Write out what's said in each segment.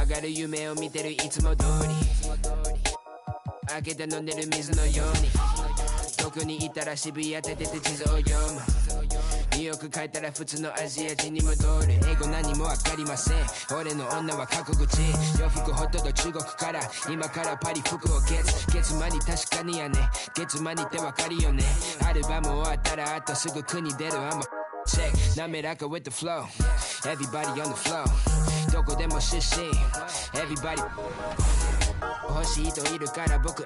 上がる夢を見てるいつも通り開けて飲んでる水のようにどこにいたら渋谷出てて地図を読むニューヨーク帰ったら普通のアジア人に戻る英語何もわかりません俺の女は過去口洋服ほとんど中国から今からパリ服を月間に確かにやね月間にってわかるよねアルバム終わったらあとすぐ国出る I'm a check 滑らか with the flow Everybody on the floor どこでも出身 Everybody 欲しい人いるから僕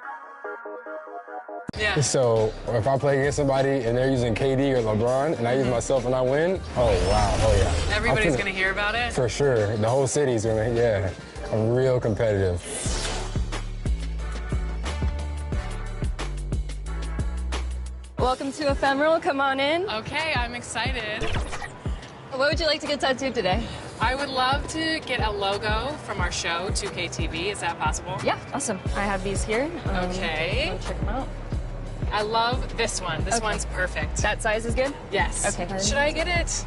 Yeah. So if I play against somebody and they're using KD or LeBron and I use myself and I win, oh wow, oh yeah. Everybody's gonna hear about it? For sure. The whole city's gonna, yeah. I'm real competitive. Welcome to Ephemeral, come on in. Okay, I'm excited. What would you like to get tattooed today? I would love to get a logo from our show, 2K TV. Is that possible? Yeah, awesome. I have these here. Okay. Check them out. I love this one. This one's perfect. That size is good? Yes. Okay. Should I get it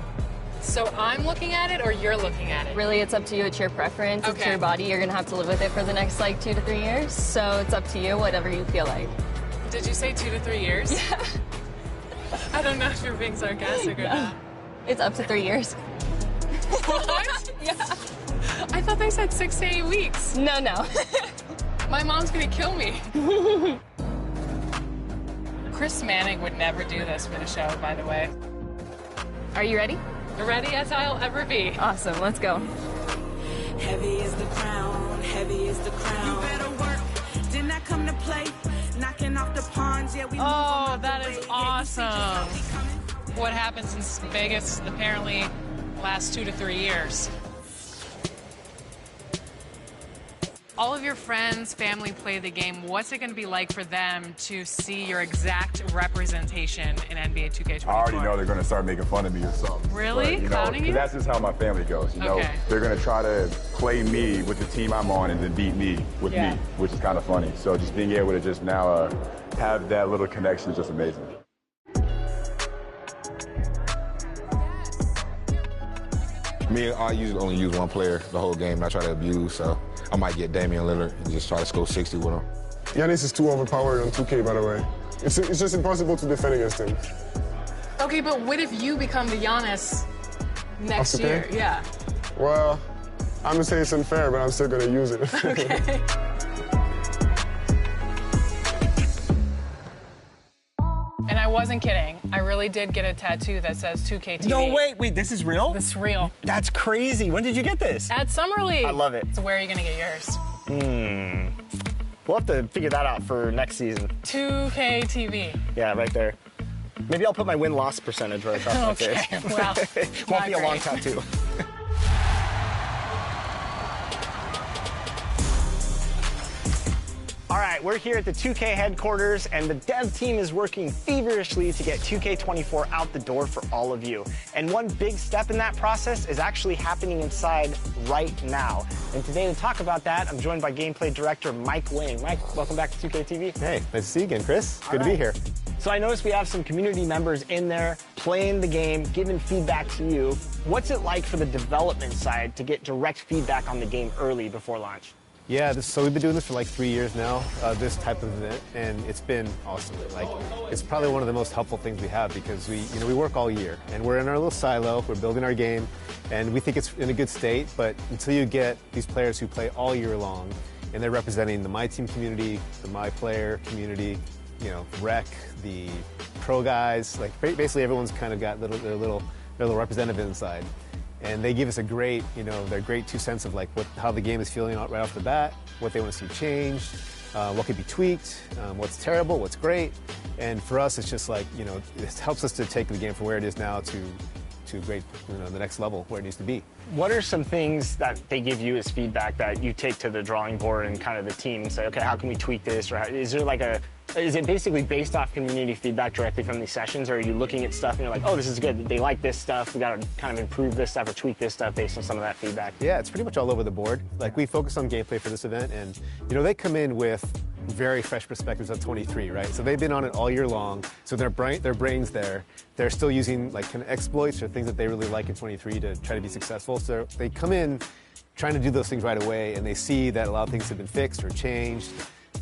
so I'm looking at it or you're looking at it? Really, it's up to you. It's your preference. It's your body. You're going to have to live with it for the next, 2 to 3 years. So it's up to you, whatever you feel like. Did you say 2 to 3 years? Yeah. I don't know if you're being sarcastic or not. It's up to 3 years. What? Yeah. I thought they said 6 to 8 weeks. No. My mom's going to kill me. Chris Manning would never do this for the show, by the way. Are you ready? Ready as I'll ever be. Awesome, let's go. Heavy is the crown, heavy is the crown. You better work, didn't I come to play? Knocking off the pawns, yeah, we Oh, that is awesome. What happens in Vegas apparently lasts 2 to 3 years. All of your friends, family play the game. What's it going to be like for them to see your exact representation in NBA 2K24? I already know they're going to start making fun of me or something. Really? But, Clowning you? That's just how my family goes. You know, they're going to try to play me with the team I'm on and then beat me with me, which is kind of funny. So just being able to just now have that little connection is just amazing. Me, I usually only use one player the whole game, and I try to abuse, so I might get Damian Lillard and just try to score 60 with him. Giannis is too overpowered on 2K, by the way. It's just impossible to defend against him. Okay, but what if you become the Giannis next year? Yeah. Well, I'm gonna say it's unfair, but I'm still gonna use it. Okay. And I wasn't kidding. I really did get a tattoo that says 2K TV. No, wait, this is real? This is real. That's crazy. When did you get this? At Summer League. I love it. So where are you gonna get yours? We'll have to figure that out for next season. 2K TV. Yeah, right there. Maybe I'll put my win-loss percentage right across my face. Okay, well, Won't be a long tattoo. All right, we're here at the 2K headquarters, and the dev team is working feverishly to get 2K24 out the door for all of you. And one big step in that process is actually happening inside right now. And today to talk about that, I'm joined by gameplay director Mike Wing. Mike, welcome back to 2K TV. Hey, nice to see you again, Chris. Good to be here. So I noticed we have some community members in there playing the game, giving feedback to you. What's it like for the development side to get direct feedback on the game early before launch? Yeah, so we've been doing this for like 3 years now, this type of event, and it's been awesome. Like, it's probably one of the most helpful things we have because we work all year, and we're in our little silo, we're building our game, and we think it's in a good state, but until you get these players who play all year long, and they're representing the My Team community, the My Player community, Rec, the pro guys, like basically everyone's kind of got their little representative inside. And they give us a great, their great 2 cents of like how the game is feeling right off the bat, what they want to see changed, what could be tweaked, what's terrible, what's great. And for us, it's just like, it helps us to take the game from where it is now to great, the next level where it needs to be. What are some things that they give you as feedback that you take to the drawing board and kind of the team and say, okay, how can we tweak this? Or is it basically based off community feedback directly from these sessions, or are you looking at stuff and you're like, oh, this is good, they like this stuff, we got to kind of improve this stuff or tweak this stuff based on some of that feedback? Yeah, it's pretty much all over the board. Like, we focus on gameplay for this event, and they come in with very fresh perspectives of 23, right? So they've been on it all year long, so their brain's there. They're still using like kind of exploits or things that they really like in 23 to try to be successful. So they come in trying to do those things right away, and they see that a lot of things have been fixed or changed.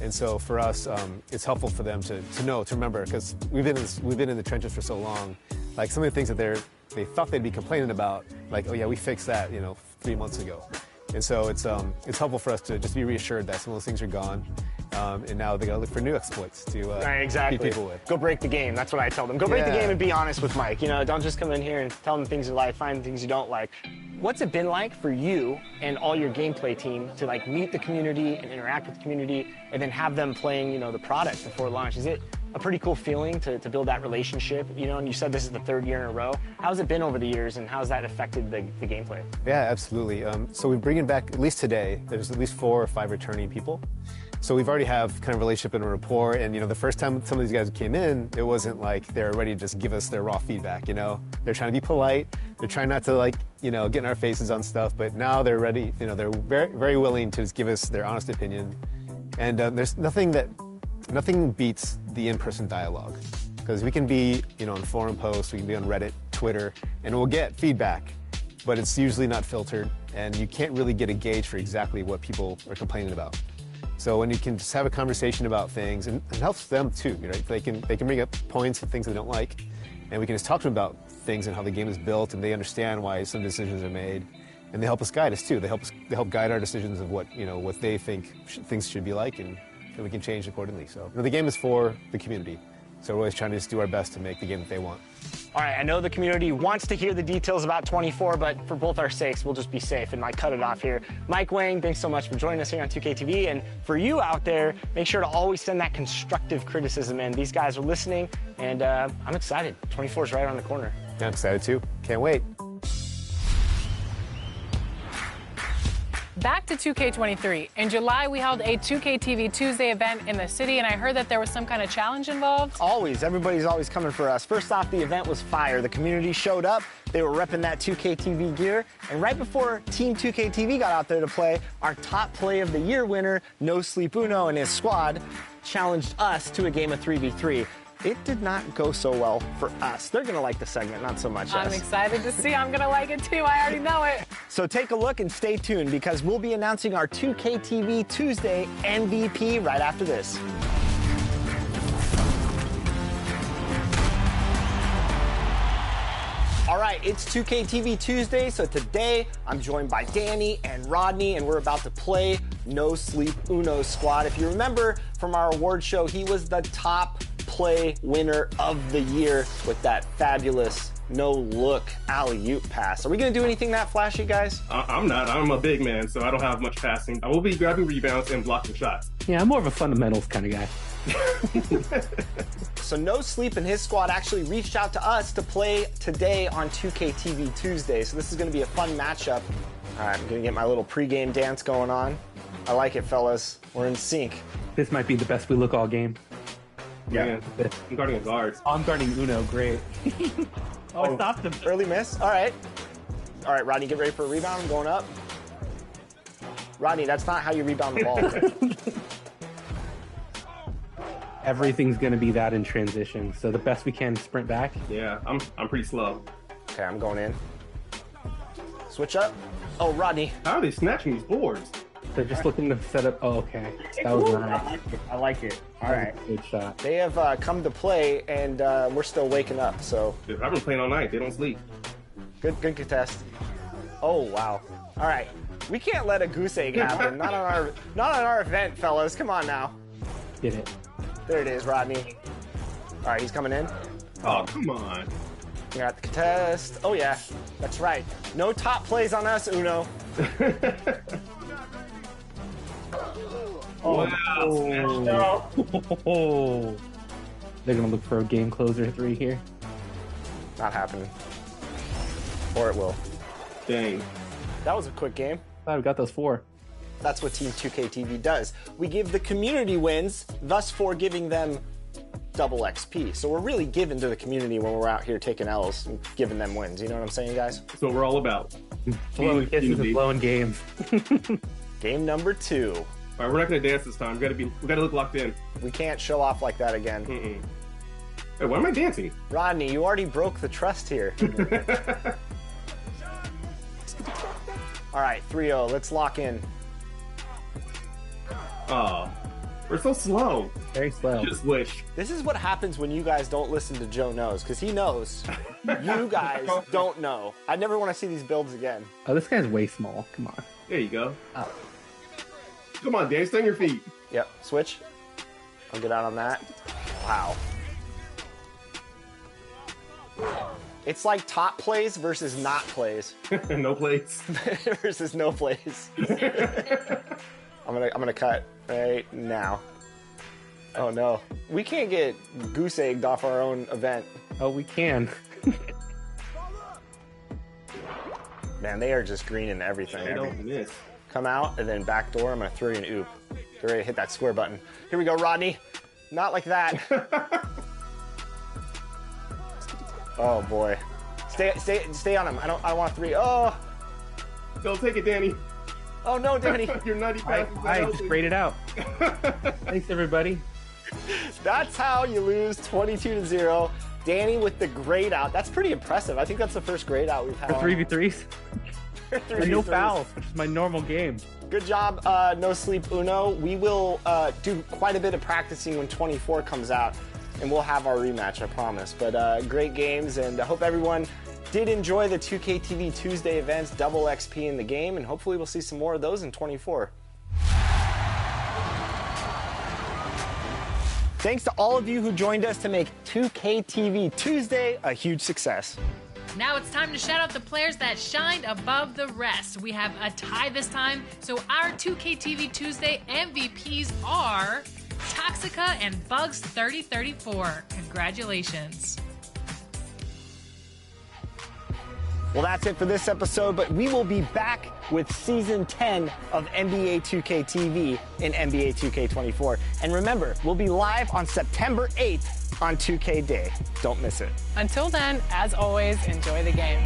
And so for us, it's helpful for them to remember, because we've been in the trenches for so long. Like some of the things that they thought they'd be complaining about, like, oh yeah, we fixed that, 3 months ago. And so it's helpful for us to just be reassured that some of those things are gone. And now they got to look for new exploits to beat people with. Go break the game. That's what I tell them. Go break the game and be honest with Mike. Don't just come in here and tell them things you like, find things you don't like. What's it been like for you and all your gameplay team to meet the community and interact with the community and then have them playing, the product before launch? Is it a pretty cool feeling to build that relationship? And you said this is the 3rd year in a row. How's it been over the years, and how's that affected the gameplay? Yeah, absolutely. So we're bringing back, at least today, there's at least 4 or 5 returning people. So we've already have kind of relationship and a rapport, and the first time some of these guys came in, it wasn't like they're ready to just give us their raw feedback. They're trying to be polite. They're trying not to get in our faces on stuff. But now they're ready. They're very, very willing to just give us their honest opinion. And there's nothing beats the in-person dialogue, because we can be on forum posts, we can be on Reddit, Twitter, and we'll get feedback, but it's usually not filtered, and you can't really get a gauge for exactly what people are complaining about. So when you can just have a conversation about things, and it helps them too, right? They can bring up points and things they don't like, and we can just talk to them about things and how the game is built, and they understand why some decisions are made, and they help us guide us too. They help guide our decisions of what they think things should be like, and we can change accordingly. So the game is for the community, so we're always trying to just do our best to make the game that they want. All right, I know the community wants to hear the details about 24, but for both our sakes, we'll just be safe and cut it off here. Mike Wang, thanks so much for joining us here on 2K TV. And for you out there, make sure to always send that constructive criticism in. These guys are listening, and I'm excited. 24 is right around the corner. Yeah, I'm excited too. Can't wait. Back to 2K23. In July, we held a 2K TV Tuesday event in the city, and I heard that there was some kind of challenge involved. Always. Everybody's always coming for us. First off, the event was fire. The community showed up. They were repping that 2K TV gear. And right before Team 2K TV got out there to play, our top play of the year winner, No Sleep Uno and his squad, challenged us to a game of 3v3. It did not go so well for us. They're going to like the segment, not so much us. I'm excited to see. I'm going to like it too. I already know it. So take a look and stay tuned, because we'll be announcing our 2K TV Tuesday MVP right after this. All right, it's 2K TV Tuesday, so today I'm joined by Danny and Rodney, and we're about to play No Sleep Uno Squad. If you remember from our award show, he was the top play winner of the year with that fabulous no-look alley-oop pass. Are we going to do anything that flashy, guys? I'm not. I'm a big man, so I don't have much passing. I will be grabbing rebounds and blocking shots. Yeah, I'm more of a fundamentals kind of guy. So No Sleep and his squad actually reached out to us to play today on 2K TV Tuesday. So this is going to be a fun matchup. All right, I'm going to get my little pregame dance going on. I like it, fellas. We're in sync. This might be the best we look all game. Yeah. I'm guarding a guard. Oh, I'm guarding Uno. Great. I stopped him. Early miss. All right. All right, Rodney, get ready for a rebound. I'm going up. Rodney, that's not how you rebound the ball. Everything's going to be that in transition. So the best we can, sprint back. Yeah, I'm pretty slow. Okay, I'm going in. Switch up. Oh, Rodney. How are they snatching these boards? They're just looking to set up. Oh, okay. That was nice. I like it. All right. Good shot. They have come to play, and we're still waking up, so. Dude, I've been playing all night. They don't sleep. Good contest. Oh, wow. All right. We can't let a goose egg happen. Not on our event, fellas. Come on now. Get it. There it is, Rodney. All right, he's coming in. Oh, come on. We got the contest. Oh, yeah. That's right. No top plays on us, Uno. Oh, wow. Oh. They're going to look for a game closer 3 here. Not happening. Or it will. Dang. That was a quick game. Glad we got those 4. That's what Team 2K TV does. We give the community wins, thus for giving them double XP. So we're really giving to the community when we're out here taking L's and giving them wins. You know what I'm saying, guys? That's what we're all about. Blowing kisses and blowing games. Game number 2. All right, we're not gonna dance this time. We gotta look locked in. We can't show off like that again. Hey, why am I dancing? Rodney, you already broke the trust here. All right, 3-0. Let's lock in. Oh, we're so slow. Very slow. Just wish. This is what happens when you guys don't listen to Joe Knows, because he knows. You guys don't know. I never want to see these builds again. Oh, this guy's way small. Come on. There you go. Oh. Come on, Dan, stay on your feet. Yep, switch. I'll get out on that. Wow. It's like top plays versus not plays. No plays. Versus no plays. I'm gonna cut right now. Oh no. We can't get goose egged off our own event. Oh, we can. Man, they are just greening everything. They don't miss. Come out and then back door. I'm gonna throw you an oop. Get ready to hit that square button. Here we go, Rodney. Not like that. Oh boy. Stay on him. I don't want 3. Oh. Don't take it, Danny. Oh no, Danny. Your nutty pass. I just sprayed it out. Thanks, everybody. That's how you lose 22-0. Danny with the grade out. That's pretty impressive. I think that's the first grade out we've had. For 3v3s? And no fouls, which is my normal game. Good job, No Sleep Uno. We will do quite a bit of practicing when 24 comes out, and we'll have our rematch, I promise. But great games, and I hope everyone did enjoy the 2K TV Tuesday events, double XP in the game, and hopefully we'll see some more of those in 24. Thanks to all of you who joined us to make 2K TV Tuesday a huge success. Now it's time to shout out the players that shined above the rest. We have a tie this time, so our 2K TV Tuesday MVPs are Toxica and Bugs3034. Congratulations. Well, that's it for this episode, but we will be back with Season 10 of NBA 2K TV in NBA 2K24. And remember, we'll be live on September 8th on 2K Day. Don't miss it. Until then, as always, enjoy the game.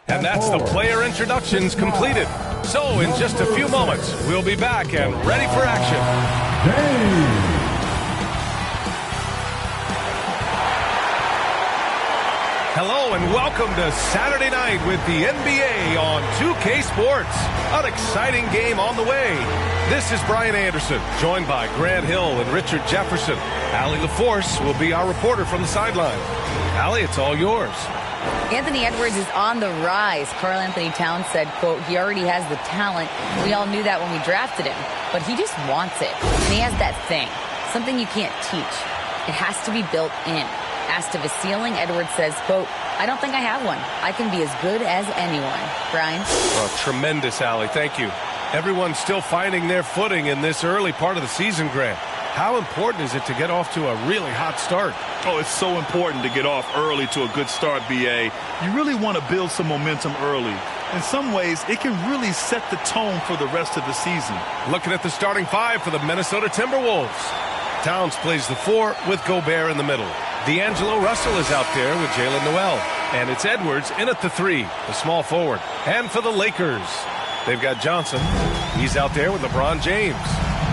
And that's the player introductions completed. So in just a few moments, we'll be back and ready for action. Hello and welcome to Saturday night with the NBA on 2K Sports. An exciting game on the way. This is Brian Anderson, joined by Grant Hill and Richard Jefferson. Allie LaForce will be our reporter from the sideline. Allie, it's all yours. Anthony Edwards is on the rise. Karl Anthony Towns said, quote, he already has the talent. We all knew that when we drafted him, but he just wants it. And he has that thing, something you can't teach. It has to be built in. Asked of his ceiling, Edwards says, quote, I don't think I have one. I can be as good as anyone. Brian? Oh, tremendous, Allie. Thank you. Everyone's still finding their footing in this early part of the season, Grant. How important is it to get off to a really hot start? Oh, it's so important to get off early to a good start, BA. You really want to build some momentum early. In some ways, it can really set the tone for the rest of the season. Looking at the starting 5 for the Minnesota Timberwolves. Towns plays the 4 with Gobert in the middle. D'Angelo Russell is out there with Jalen Noel. And it's Edwards in at the 3, the small forward. And for the Lakers, they've got Johnson. He's out there with LeBron James.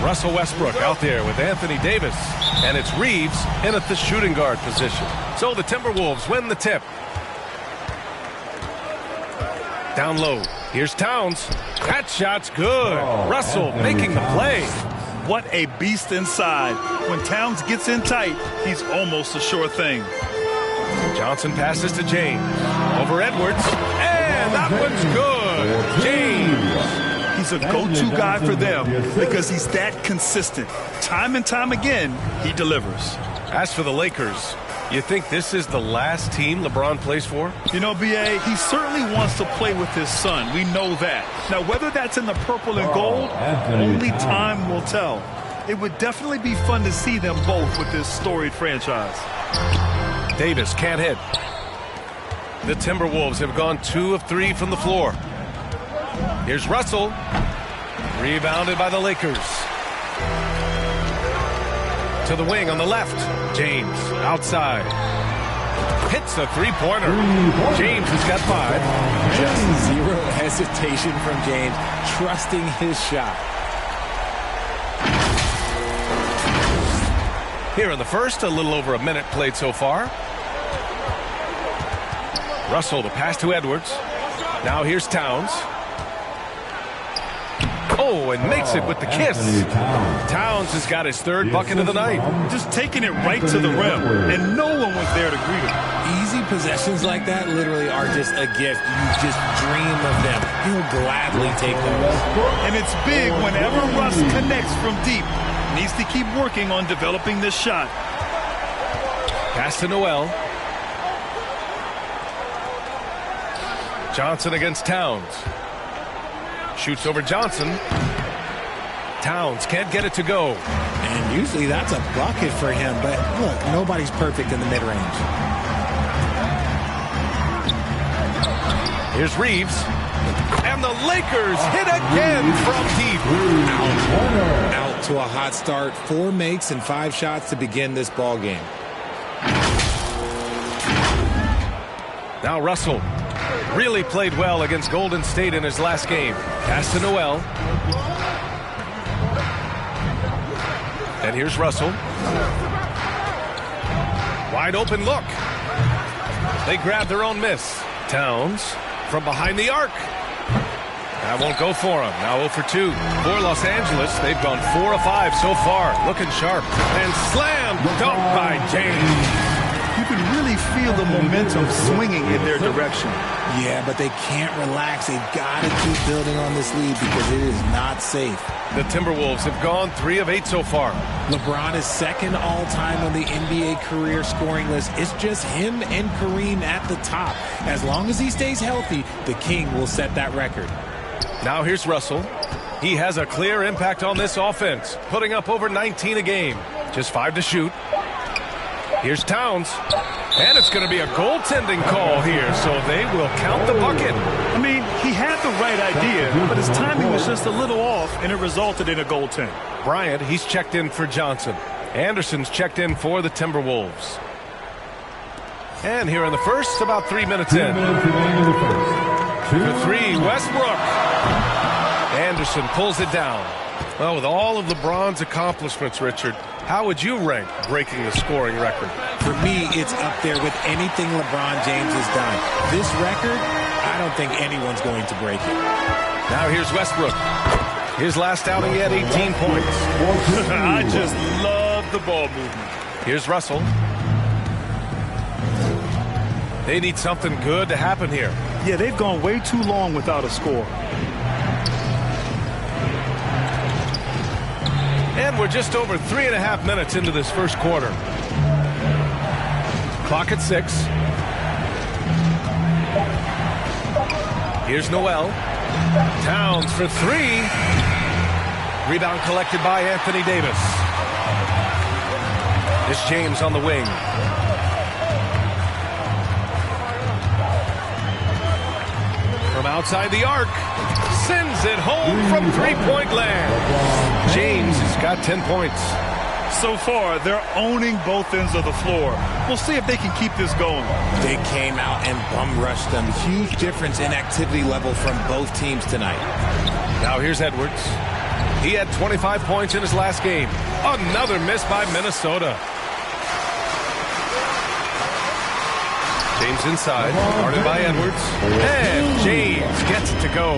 Russell Westbrook out there with Anthony Davis. And it's Reeves in at the shooting guard position. So the Timberwolves win the tip. Down low. Here's Towns. That shot's good. Russell making the play. What a beast inside. When Towns gets in tight, he's almost a sure thing. Johnson passes to James. Over Edwards. And that one's good. James. He's a go-to guy for them because he's that consistent. Time and time again, he delivers. As for the Lakers, you think this is the last team LeBron plays for? You know, B.A., he certainly wants to play with his son. We know that. Now, whether that's in the purple and gold, only time will tell. It would definitely be fun to see them both with this storied franchise. Davis can't hit. The Timberwolves have gone 2 of 3 from the floor. Here's Russell. Rebounded by the Lakers. To the wing on the left. James outside. hits the three-pointer. James has got 5. Just zero hesitation from James, trusting his shot. Here in the first, a little over a minute played so far. Russell, the pass to Edwards. Now here's Towns. Oh, and makes it with the kiss. Towns has got his 3rd bucket of the night. Just taking it right to the rim, and no one was there to greet him. Easy possessions like that literally are just a gift. You just dream of them. He'll gladly take them. And it's big whenever Russ connects from deep. Needs to keep working on developing this shot. Pass to Noel. Johnson against Towns. Shoots over Johnson. Towns can't get it to go. And usually that's a bucket for him, but look, nobody's perfect in the mid-range. Here's Reeves. And the Lakers hit again from deep. Out to a hot start. 4 makes and 5 shots to begin this ball game. Now Russell really played well against Golden State in his last game. Pass to Noel. And here's Russell. Wide open look. They grab their own miss. Towns from behind the arc. That won't go for him. Now 0 for 2. For Los Angeles, they've gone 4 of 5 so far. Looking sharp. And slam dunk by James. You can really feel the momentum swinging in their direction. Yeah, but they can't relax. They've got to keep building on this lead because it is not safe. The Timberwolves have gone 3 of 8 so far. LeBron is 2nd all-time on the NBA career scoring list. It's just him and Kareem at the top. As long as he stays healthy, the King will set that record. Now here's Russell. He has a clear impact on this offense, putting up over 19 a game. Just 5 to shoot. Here's Towns. And it's going to be a goaltending call here, so they will count the bucket. I mean, he had the right idea, but his timing was just a little off, and it resulted in a goaltend. Bryant, he's checked in for Johnson. Anderson's checked in for the Timberwolves. And here in the first, about 3 minutes in. For 3, Westbrook. Anderson pulls it down. Well, with all of LeBron's accomplishments, Richard, how would you rank breaking the scoring record? For me, it's up there with anything LeBron James has done. This record, I don't think anyone's going to break it. Now here's Westbrook. His last outing, he had 18 points. I just love the ball movement. Here's Russell. They need something good to happen here. Yeah, they've gone way too long without a score. And we're just over 3.5 minutes into this first quarter. Clock at 6. Here's Noel. Towns for 3. Rebound collected by Anthony Davis. It's James on the wing. From outside the arc. Sends it home from three-point land. James has got 10 points. So far, they're owning both ends of the floor. We'll see if they can keep this going. They came out and bum rushed them. Huge difference in activity level from both teams tonight. Now here's Edwards. He had 25 points in his last game. Another miss by Minnesota. James inside, guarded by Edwards. And James gets it to go.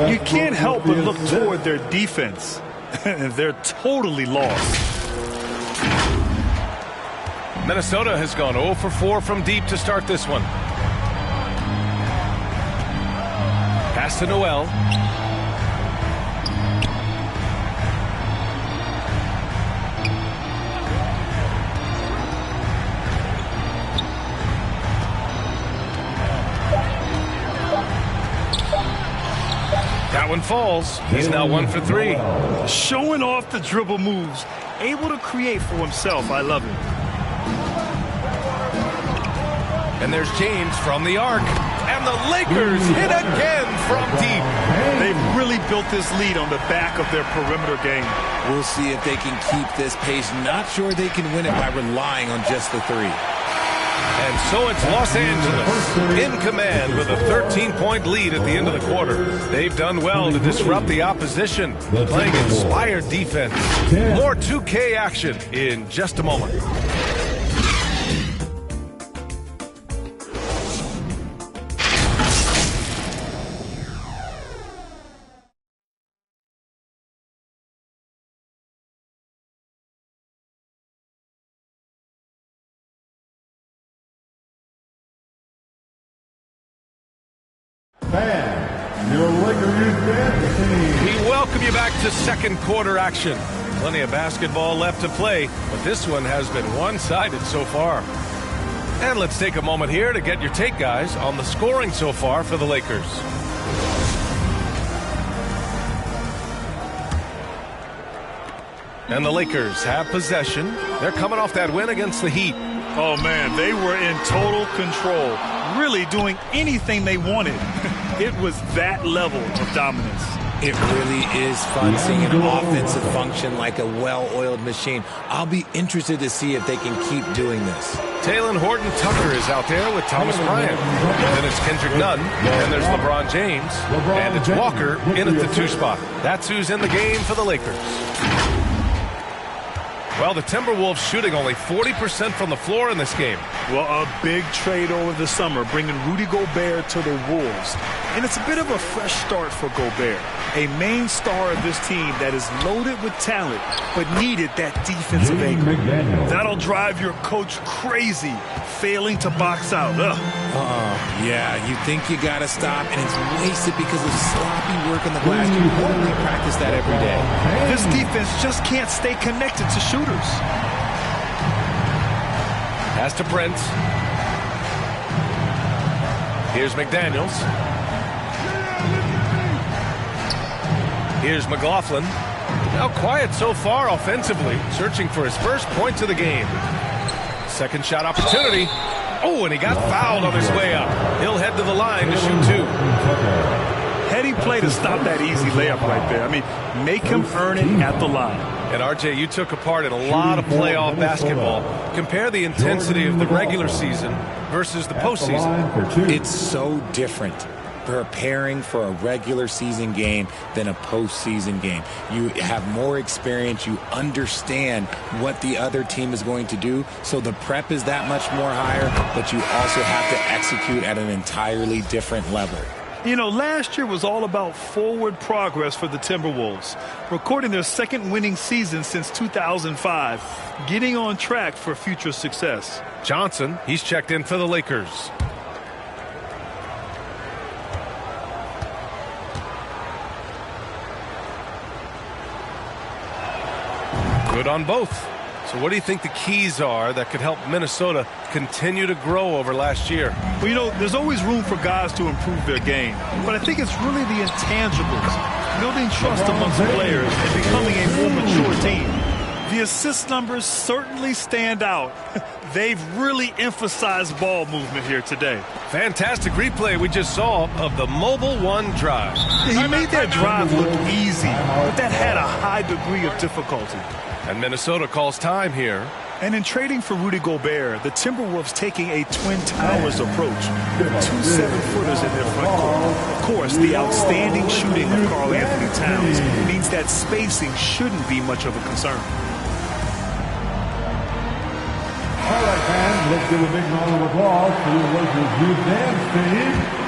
You can't help but look toward their defense. They're totally lost. Minnesota has gone 0 for 4 from deep to start this one. Pass to Noel. That one falls. He's now 1 for 3. Showing off the dribble moves. Able to create for himself. I love it. And there's James from the arc. And the Lakers hit again from deep. They've really built this lead on the back of their perimeter game. We'll see if they can keep this pace. Not sure they can win it by relying on just the 3. And so it's Los Angeles in command with a 13-point lead at the end of the quarter. They've done well to disrupt the opposition, playing inspired defense. More 2K action in just a moment. We welcome you back to second quarter action. Plenty of basketball left to play, but this one has been one-sided so far. And let's take a moment here to get your take, guys, on the scoring so far for the Lakers. And the Lakers have possession. They're coming off that win against the Heat. Oh, man, they were in total control, really doing anything they wanted. It was that level of dominance. It really is fun seeing an offensive function like a well-oiled machine. I'll be interested to see if they can keep doing this. Talen Horton-Tucker is out there with Thomas Bryant. And then it's Kendrick Nunn, and there's LeBron James, and it's Walker in at the 2 spot. That's who's in the game for the Lakers. Well, the Timberwolves shooting only 40% from the floor in this game. Well, a big trade over the summer, bringing Rudy Gobert to the Wolves. And it's a bit of a fresh start for Gobert, a main star of this team that is loaded with talent, but needed that defensive anchor. That'll drive your coach crazy, failing to box out. Yeah, you think you got to stop, and it's wasted because of sloppy work on the glass. You only practice that every day. This defense just can't stay connected to shooters. Pass to Prince. Here's McDaniels. Here's McLaughlin. Now quiet so far offensively, searching for his first points of the game. Second shot opportunity. Oh, and he got fouled on his way up. He'll head to the line to shoot 2. Heady play to stop that easy layup right there. I mean, make him earn it at the line. And RJ, you took a part in a lot of playoff basketball. Compare the intensity of the regular season versus the postseason. It's so different preparing for a regular season game than a postseason game. You have more experience. You understand what the other team is going to do. So the prep is that much more higher, but you also have to execute at an entirely different level. You know, last year was all about forward progress for the Timberwolves, recording their second winning season since 2005, getting on track for future success. Johnson, he's checked in for the Lakers. Good on both. So what do you think the keys are that could help Minnesota continue to grow over last year? Well, you know, there's always room for guys to improve their game. But I think it's really the intangibles, building trust amongst players and becoming a more mature team. The assist numbers certainly stand out. They've really emphasized ball movement here today. Fantastic replay we just saw of the Mobile One drive. He made that drive look easy, but that had a high degree of difficulty. And Minnesota calls time here. And in trading for Rudy Gobert, the Timberwolves taking a Twin Towers approach with 2 7-footers in their front court. Of course, the outstanding shooting of Karl Anthony Towns means that spacing shouldn't be much of a concern. All right, fans, let's give a big round of applause to the Lakers Youth Dance Team.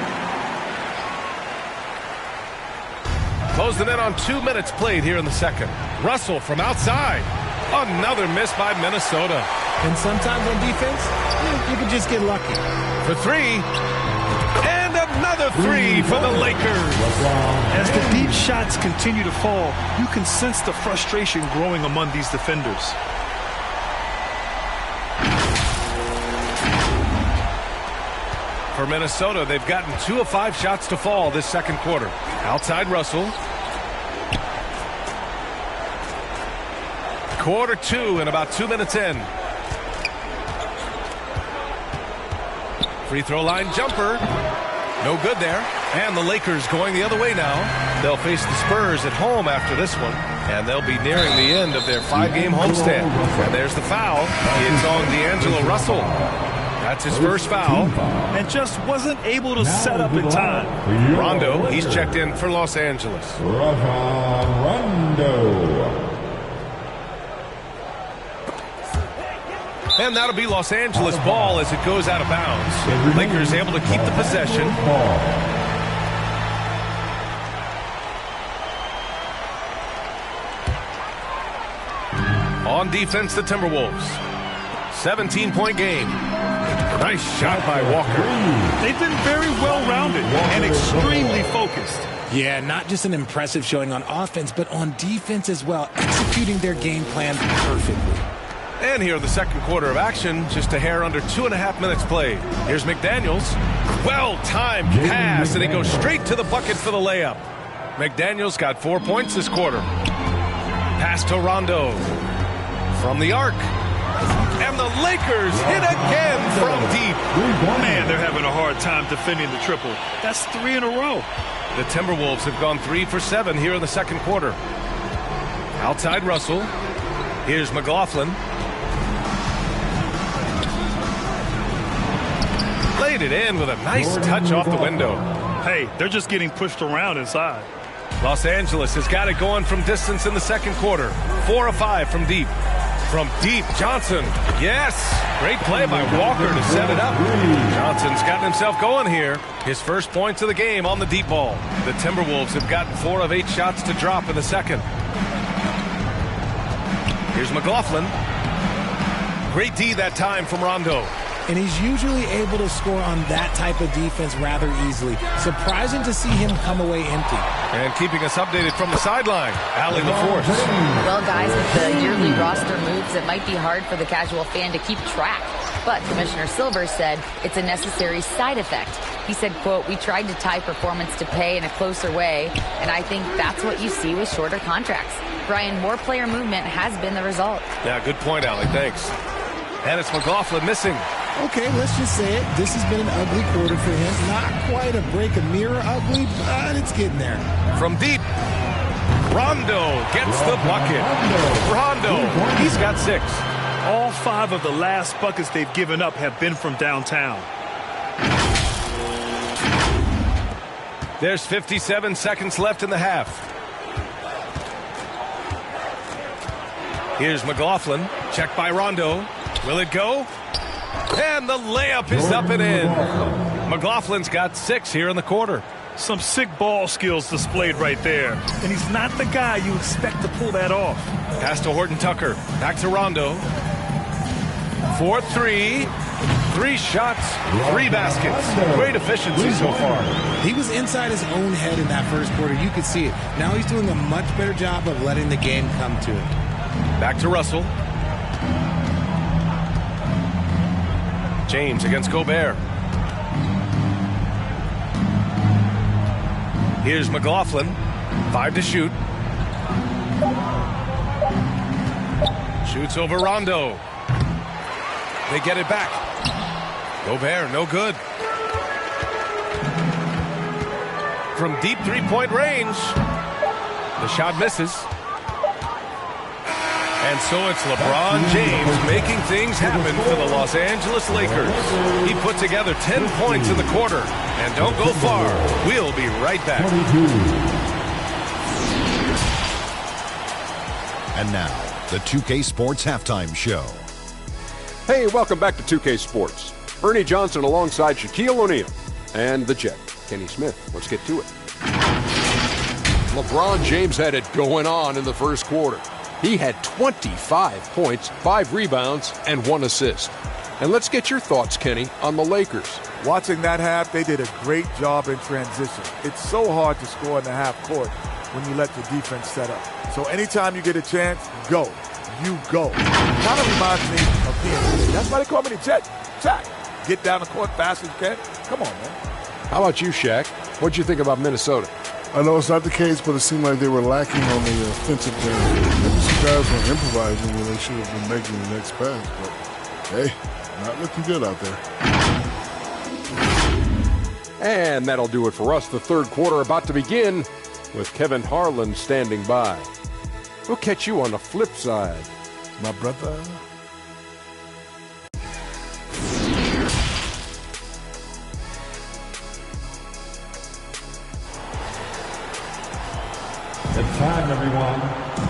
Close the net on 2 minutes played here in the second. Russell from outside. Another miss by Minnesota. And sometimes on defense, you can just get lucky. For 3. And another 3 for the Lakers. As the deep shots continue to fall, you can sense the frustration growing among these defenders. For Minnesota, they've gotten 2 of 5 shots to fall this second quarter. Outside Russell. Quarter 2 and about 2 minutes in. Free throw line jumper. No good there. And the Lakers going the other way now. They'll face the Spurs at home after this one. And they'll be nearing the end of their 5-game homestand. And there's the foul. It's on D'Angelo Russell. That's his first foul. And just wasn't able to set up in time. Rondo, he's checked in for Los Angeles. Rondo. And that'll be Los Angeles ball as it goes out of bounds. Lakers able to keep the possession. On defense, the Timberwolves. 17-point game. Nice shot by Walker. They've been very well-rounded and extremely focused. Yeah, not just an impressive showing on offense, but on defense as well, executing their game plan perfectly. And here in the second quarter of action, just a hair under 2.5 minutes played. Here's McDaniels. Well-timed pass, and he goes straight to the bucket for the layup. McDaniels got 4 points this quarter. Pass to Rondo. From the arc. And the Lakers hit again from deep. Man, they're having a hard time defending the triple. That's 3 in a row. The Timberwolves have gone 3 for 7 here in the second quarter. Outside Russell. Here's McLaughlin. Laid it in with a nice touch off the window. Hey, they're just getting pushed around inside. Los Angeles has got it going from distance in the second quarter. 4 of 5 from deep. From deep, Johnson. Yes! Great play by Walker to set it up. Johnson's gotten himself going here. His first points of the game on the deep ball. The Timberwolves have gotten 4 of 8 shots to drop in the second. Here's McLaughlin. Great D that time from Rondo. And he's usually able to score on that type of defense rather easily. Surprising to see him come away empty. And keeping us updated from the sideline, Allie LaForce. Well, guys, with the yearly roster moves, it might be hard for the casual fan to keep track. But Commissioner Silver said it's a necessary side effect. He said, quote, "We tried to tie performance to pay in a closer way, and I think that's what you see with shorter contracts." Brian, more player movement has been the result. Yeah, good point, Allie. Thanks. And it's McLaughlin missing. Okay, let's just say it. This has been an ugly quarter for him. Not quite a break a mirror ugly, but it's getting there. From deep, Rondo gets the bucket. Rondo, he's got 6. All 5 of the last buckets they've given up have been from downtown. There's 57 seconds left in the half. Here's McLaughlin, checked by Rondo. Will it go? And the layup is up and in. McLaughlin's got 6 here in the quarter. Some sick ball skills displayed right there. And he's not the guy you expect to pull that off. Pass to Horton Tucker. Back to Rondo. 4-3. 3 shots, 3 baskets. Great efficiency so far. He was inside his own head in that first quarter. You could see it. Now he's doing a much better job of letting the game come to him. Back to Russell. James against Gobert. Here's McLaughlin. 5 to shoot. Shoots over Rondo. They get it back. Gobert, no good. From deep 3-point range. The shot misses. And so it's LeBron James making things happen for the Los Angeles Lakers. He put together 10 points in the quarter. And don't go far. We'll be right back. And now, the 2K Sports Halftime Show. Hey, welcome back to 2K Sports. Ernie Johnson alongside Shaquille O'Neal and the Jet, Kenny Smith. Let's get to it. LeBron James had it going on in the first quarter. He had 25 points, 5 rebounds, and 1 assist. And let's get your thoughts, Kenny, on the Lakers. Watching that half, they did a great job in transition. It's so hard to score in the half court when you let the defense set up. So anytime you get a chance, go. You go. Kind of reminds me of PNC. That's why they call me the Jet. Shaq. Get down the court fast as you can. Come on, man. How about you, Shaq? What'd you think about Minnesota? I know it's not the case, but it seemed like they were lacking on the offensive game. Maybe some guys were improvising when they should have been making the next pass. But, hey, not looking good out there. And that'll do it for us. The third quarter about to begin with Kevin Harlan standing by. We'll catch you on the flip side, my brother. It's time, everyone.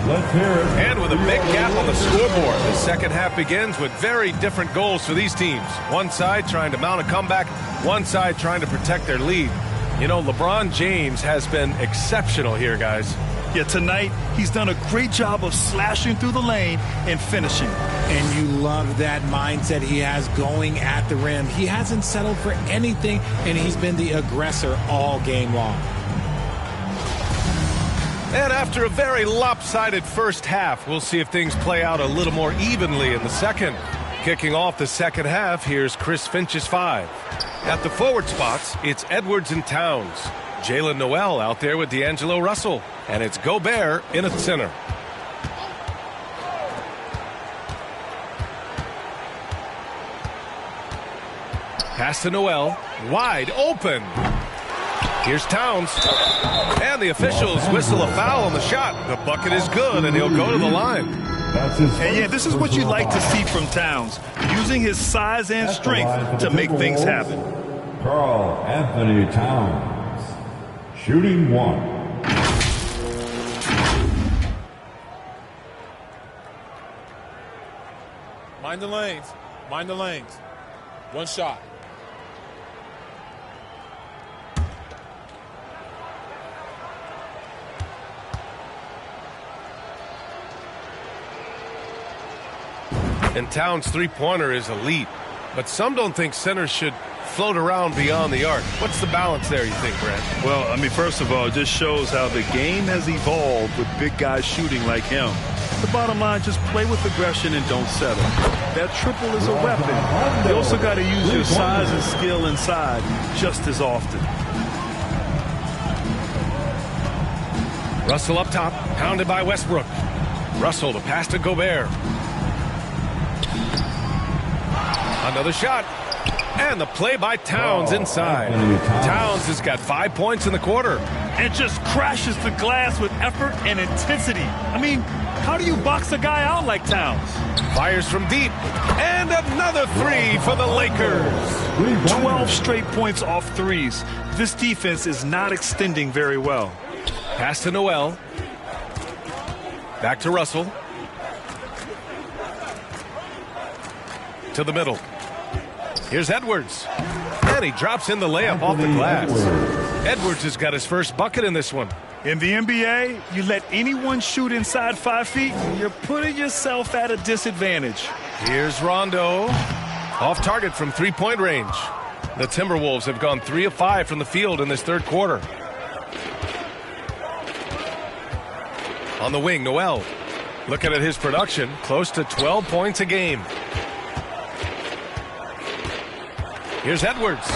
Let's hear it. And with a big gap on the scoreboard, the second half begins with very different goals for these teams. One side trying to mount a comeback, one side trying to protect their lead. You know, LeBron James has been exceptional here, guys. Yeah, tonight he's done a great job of slashing through the lane and finishing. And you love that mindset he has going at the rim. He hasn't settled for anything, and he's been the aggressor all game long. And after a very lopsided first half, we'll see if things play out a little more evenly in the second. Kicking off the second half, here's Chris Finch's 5. At the forward spots, it's Edwards and Towns. Jalen Noel out there with D'Angelo Russell. And it's Gobert in at center. Pass to Noel. Wide open. Here's Towns. And the officials whistle a foul on the shot. The bucket is good, and he'll go to the line. And yeah, this is what you like to see from Towns, using his size and strength to make things happen. Karl Anthony Towns, shooting 1. Mind the lanes. Mind the lanes. One shot. And Towns' three-pointer is elite. But some don't think centers should float around beyond the arc. What's the balance there, you think, Brad? Well, I mean, first of all, it just shows how the game has evolved with big guys shooting like him. The bottom line, just play with aggression and don't settle. That triple is a weapon. You also got to use your size and skill inside just as often. Russell up top, pounded by Westbrook. Russell, the pass to Gobert. Another shot. And the play by Towns inside. Towns has got 5 points in the quarter. And just crashes the glass with effort and intensity. I mean, how do you box a guy out like Towns? Fires from deep. And another 3 for the Lakers. 12 straight points off threes. This defense is not extending very well. Pass to Noel. Back to Russell. To the middle. Here's Edwards. And he drops in the layup off the glass. Edwards has got his first bucket in this one. In the NBA, you let anyone shoot inside 5 feet, you're putting yourself at a disadvantage. Here's Rondo. Off target from three-point range. The Timberwolves have gone 3 of 5 from the field in this third quarter. On the wing, Noel. Looking at his production, close to 12 points a game. Here's Edwards.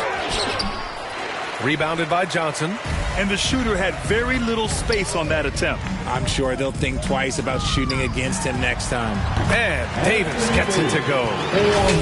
Rebounded by Johnson. And the shooter had very little space on that attempt. I'm sure they'll think twice about shooting against him next time. And Davis gets it to go.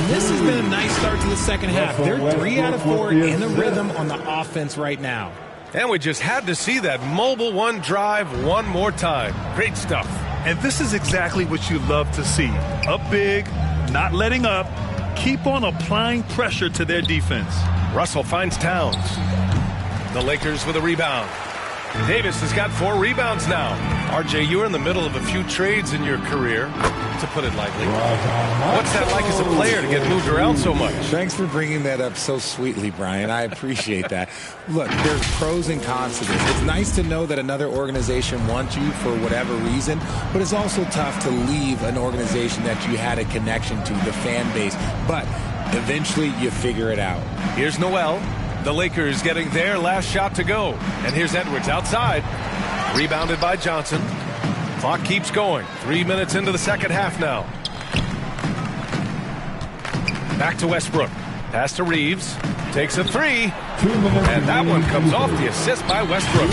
This has been a nice start to the second half. They're 3 out of 4 in the rhythm on the offense right now. And we just had to see that mobile one drive one more time. Great stuff. And this is exactly what you love to see. Up big, not letting up. Keep on applying pressure to their defense. Russell finds Towns. The Lakers with a rebound. Davis has got 4 rebounds now. RJ, you're in the middle of a few trades in your career, to put it lightly. What's that like as a player to get moved around so much? Thanks for bringing that up so sweetly, Brian. I appreciate that. Look, there's pros and cons to this. It's nice to know that another organization wants you for whatever reason, but it's also tough to leave an organization that you had a connection to, the fan base. But eventually you figure it out. Here's Noel. The Lakers getting their last shot to go. And here's Edwards outside. Rebounded by Johnson. Clock keeps going. 3 minutes into the second half now. Back to Westbrook. Pass to Reeves. Takes a 3. And that one comes off the assist by Westbrook.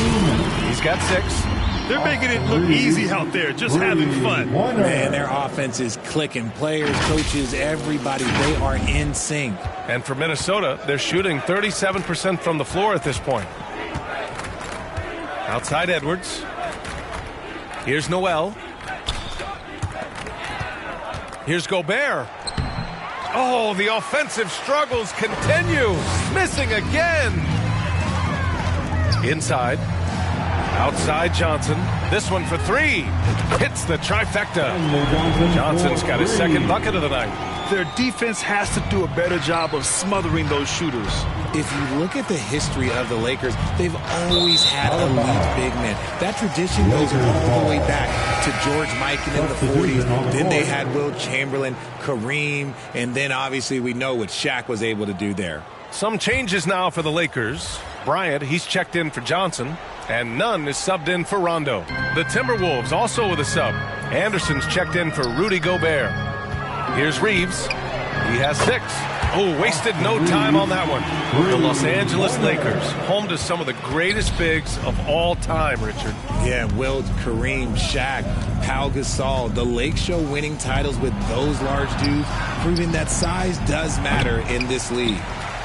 He's got 6. They're making it look easy out there, just having fun. Man, their offense is clicking. Players, coaches, everybody, they are in sync. And for Minnesota, they're shooting 37% from the floor at this point. Outside Edwards. Here's Noel. Here's Gobert. Oh, the offensive struggles continue. Missing again. Inside. Outside Johnson. This one for three. Hits the trifecta. Johnson's got his second bucket of the night. Their defense has to do a better job of smothering those shooters. If you look at the history of the Lakers, they've always had elite big men. That tradition goes all the way back to George Mikan in the 40s. Then they had Will Chamberlain, Kareem, and then obviously we know what Shaq was able to do there. Some changes now for the Lakers. Bryant, he's checked in for Johnson, and Nunn is subbed in for Rondo. The Timberwolves also with a sub. Anderson's checked in for Rudy Gobert. Here's Reeves. He has 6. Oh, wasted no time on that one. The Los Angeles Lakers, home to some of the greatest bigs of all time, Richard. Yeah, Wilt, Kareem, Shaq, Pau Gasol. The Lakes show winning titles with those large dudes, proving that size does matter in this league.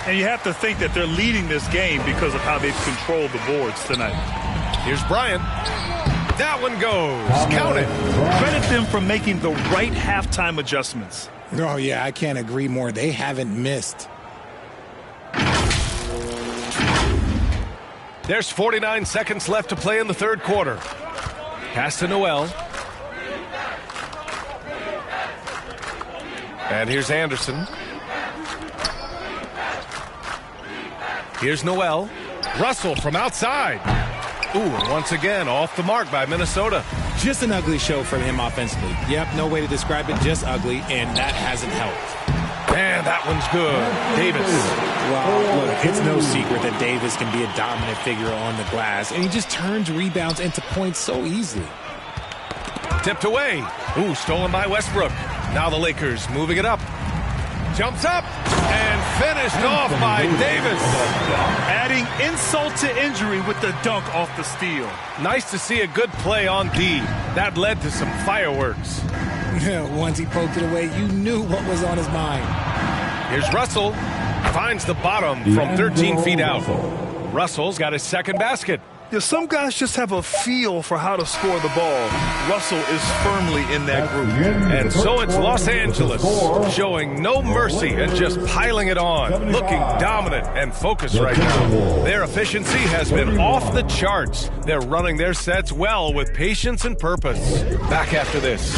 And you have to think that they're leading this game because of how they've controlled the boards tonight. Here's Bryant. That one goes. Count it. Credit them for making the right halftime adjustments. Oh, yeah, I can't agree more. They haven't missed. There's 49 seconds left to play in the third quarter. Pass to Noel. And here's Anderson. Here's Noel. Russell from outside. Ooh, and once again, off the mark by Minnesota. Just an ugly show for him offensively. Yep, no way to describe it, just ugly, and that hasn't helped. And that one's good. Davis. Well, look, it's no secret that Davis can be a dominant figure on the glass, and he just turns rebounds into points so easily. Tipped away. Ooh, stolen by Westbrook. Now the Lakers moving it up. Jumps up and finished off by Davis. Adding insult to injury with the dunk off the steal. Nice to see a good play on D. That led to some fireworks. Once he poked it away, you knew what was on his mind. Here's Russell. Finds the bottom from 13 feet out. Russell's got his second basket. Yeah, some guys just have a feel for how to score the ball. Russell is firmly in that group. And so it's Los Angeles, showing no mercy and just piling it on, looking dominant and focused right now. Their efficiency has been off the charts. They're running their sets well with patience and purpose. Back after this.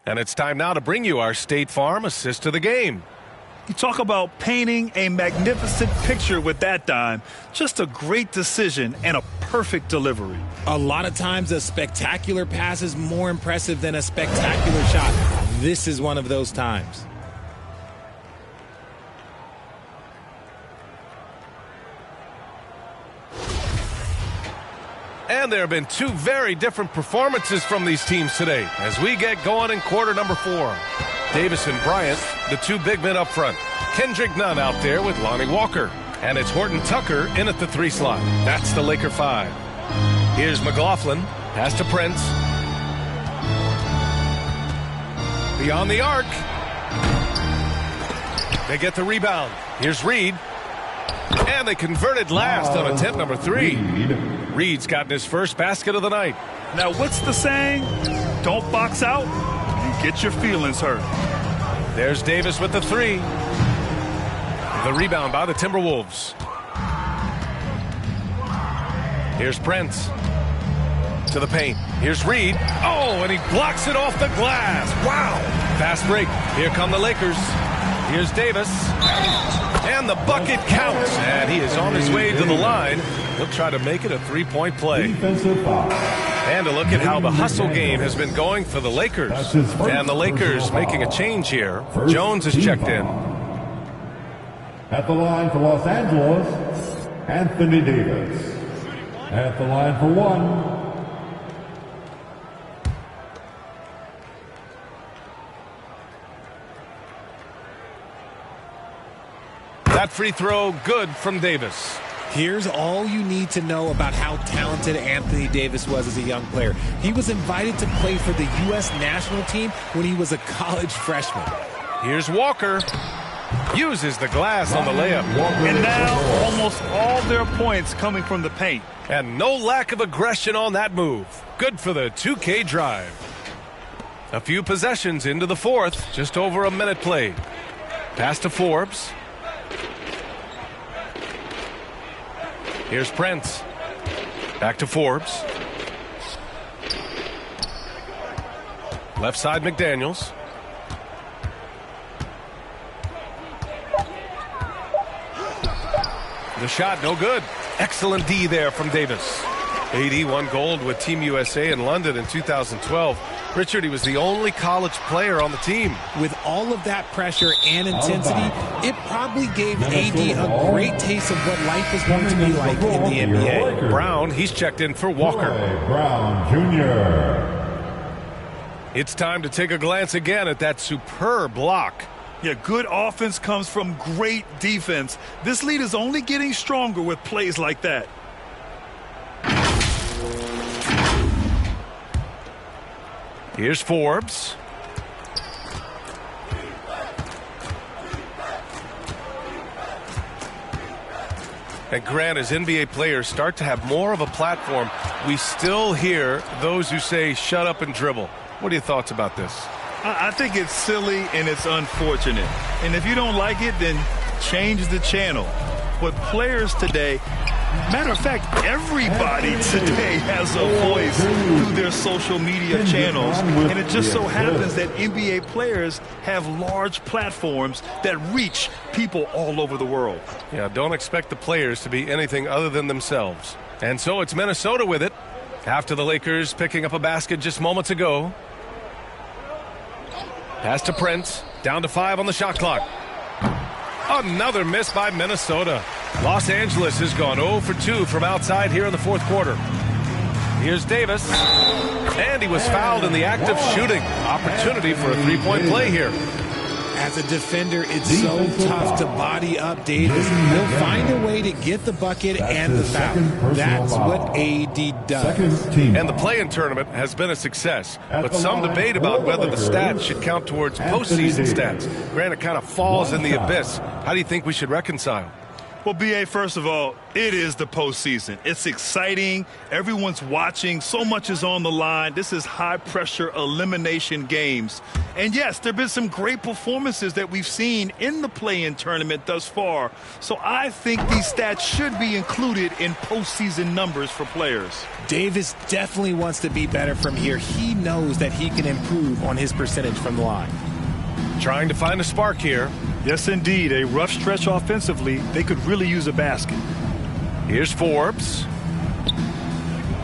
And it's time now to bring you our State Farm assist to the game. You talk about painting a magnificent picture with that dime. Just a great decision and a perfect delivery. A lot of times a spectacular pass is more impressive than a spectacular shot. This is one of those times. And there have been two very different performances from these teams today as we get going in quarter number 4. Davis and Bryant, the two big men up front. Kendrick Nunn out there with Lonnie Walker. And it's Horton Tucker in at the 3 slot. That's the Laker 5. Here's McLaughlin. Pass to Prince. Beyond the arc. They get the rebound. Here's Reed. And they converted last on attempt number 3. Reed's gotten his first basket of the night. Now, what's the saying? Don't box out. You get your feelings hurt. There's Davis with the 3. The rebound by the Timberwolves. Here's Prince. To the paint. Here's Reed. Oh, and he blocks it off the glass. Wow. Fast break. Here come the Lakers. Here's Davis. And the bucket counts. And he is on his way to the line. He'll try to make it a 3-point play. And a look at how the hustle game has been going for the Lakers. And the Lakers making a change here. Jones is checked in. At the line for Los Angeles, Anthony Davis. At the line for 1. That free throw good from Davis. Here's all you need to know about how talented Anthony Davis was as a young player. He was invited to play for the U.S. national team when he was a college freshman. Here's Walker. Uses the glass on the layup. And now almost all their points coming from the paint. And no lack of aggression on that move. Good for the 2K drive. A few possessions into the fourth. Just over a minute played. Pass to Forbes. Here's Prince. Back to Forbes. Left side McDaniels. The shot no good. Excellent D there from Davis. AD won gold with Team USA in London in 2012. Richard, he was the only college player on the team. With all of that pressure and intensity, it probably gave AD a great taste of what life is going to be like in the NBA. Brown, he's checked in for Walker. Brown Jr. It's time to take a glance again at that superb block. Yeah, good offense comes from great defense. This lead is only getting stronger with plays like that. Here's Forbes. And Grant, as NBA players start to have more of a platform, we still hear those who say, shut up and dribble. What are your thoughts about this? I think it's silly and it's unfortunate. And if you don't like it, then change the channel. But players today, matter of fact, everybody today has a voice through their social media channels. And it just so happens that NBA players have large platforms that reach people all over the world. Yeah, don't expect the players to be anything other than themselves. And so it's Minnesota with it. After the Lakers picking up a basket just moments ago. Pass to Prince. Down to 5 on the shot clock. Another miss by Minnesota. Los Angeles has gone 0 for 2 from outside here in the fourth quarter. Here's Davis. And he was fouled in the act of shooting. Opportunity for a three-point play here. As a defender, it's so tough to body up Davis. He'll find a way to get the bucket and the foul. That's what AD does. And the play-in tournament has been a success, but some debate about whether the stats should count towards postseason stats. Granted, it kind of falls in the abyss. How do you think we should reconcile? Well, B.A., first of all, it is the postseason. It's exciting. Everyone's watching. So much is on the line. This is high-pressure elimination games. And, yes, there have been some great performances that we've seen in the play-in tournament thus far. So I think these stats should be included in postseason numbers for players. Davis definitely wants to be better from here. He knows that he can improve on his percentage from the line. Trying to find a spark here. Yes, indeed. A rough stretch offensively. They could really use a basket. Here's Forbes.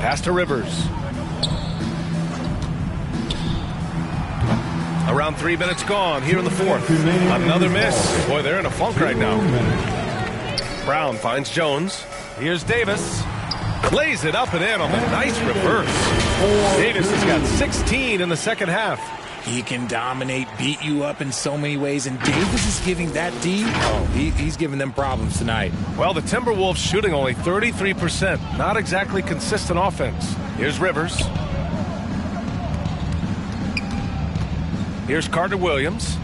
Pass to Rivers. Around 3 minutes gone here in the fourth. Another miss. Boy, they're in a funk right now. Brown finds Jones. Here's Davis. Lays it up and in on the nice reverse. Davis has got 16 in the second half. He can dominate, beat you up in so many ways, and Davis is giving that D. He's giving them problems tonight. Well, the Timberwolves shooting only 33%. Not exactly consistent offense. Here's Rivers. Here's Carter Williams.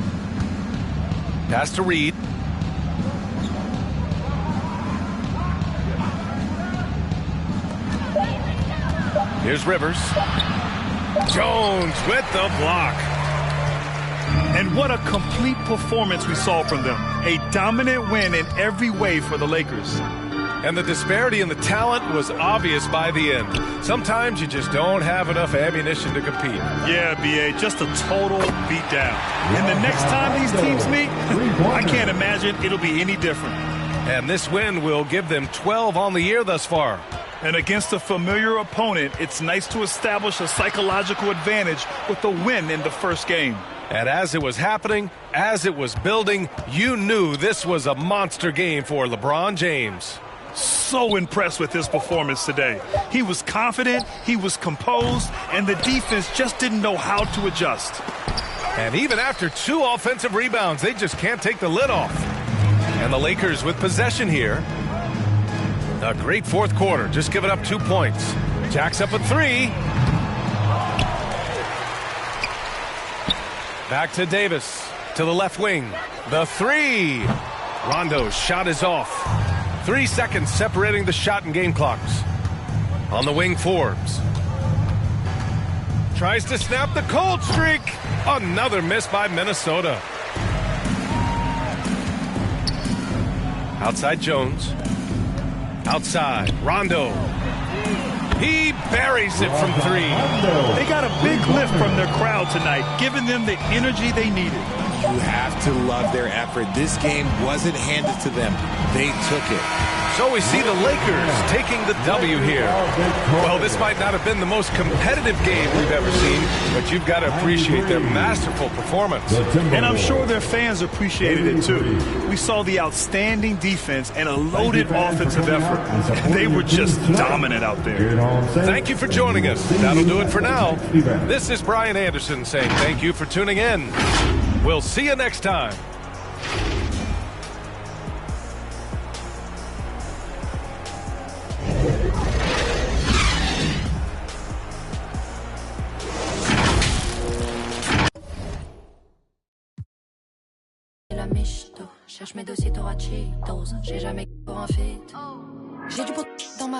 Pass to Reed. Here's Rivers. Jones with the block. And what a complete performance we saw from them. A dominant win in every way for the Lakers. And the disparity in the talent was obvious by the end. Sometimes you just don't have enough ammunition to compete. Yeah, B.A., just a total beatdown. And the next time these teams meet, I can't imagine it'll be any different. And this win will give them 12 on the year thus far. And against a familiar opponent, it's nice to establish a psychological advantage with the win in the first game. And as it was happening, as it was building, you knew this was a monster game for LeBron James. So impressed with his performance today. He was confident, he was composed, and the defense just didn't know how to adjust. And even after 2 offensive rebounds, they just can't take the lid off. And the Lakers with possession here. A great fourth quarter, just giving up 2 points. Jacks up a 3. Back to Davis. to the left wing. The three. Rondo's shot is off. 3 seconds separating the shot and game clocks. On the wing, Forbes. Tries to snap the cold streak. Another miss by Minnesota. Outside Jones. Outside, Rondo. He buries it from three. They got a big lift from their crowd tonight, giving them the energy they needed. You have to love their effort. This game wasn't handed to them. They took it. So we see the Lakers taking the W here. Well, this might not have been the most competitive game we've ever seen, but you've got to appreciate their masterful performance. And I'm sure their fans appreciated it too. We saw the outstanding defense and a loaded offensive effort. They were just dominant out there. Thank you for joining us. That'll do it for now. This is Brian Anderson saying thank you for tuning in. We'll see you next time. La michto, cherche mes dossiers t'auras Cheetos. J'ai jamais pour un feat. J'ai du pot dans ma.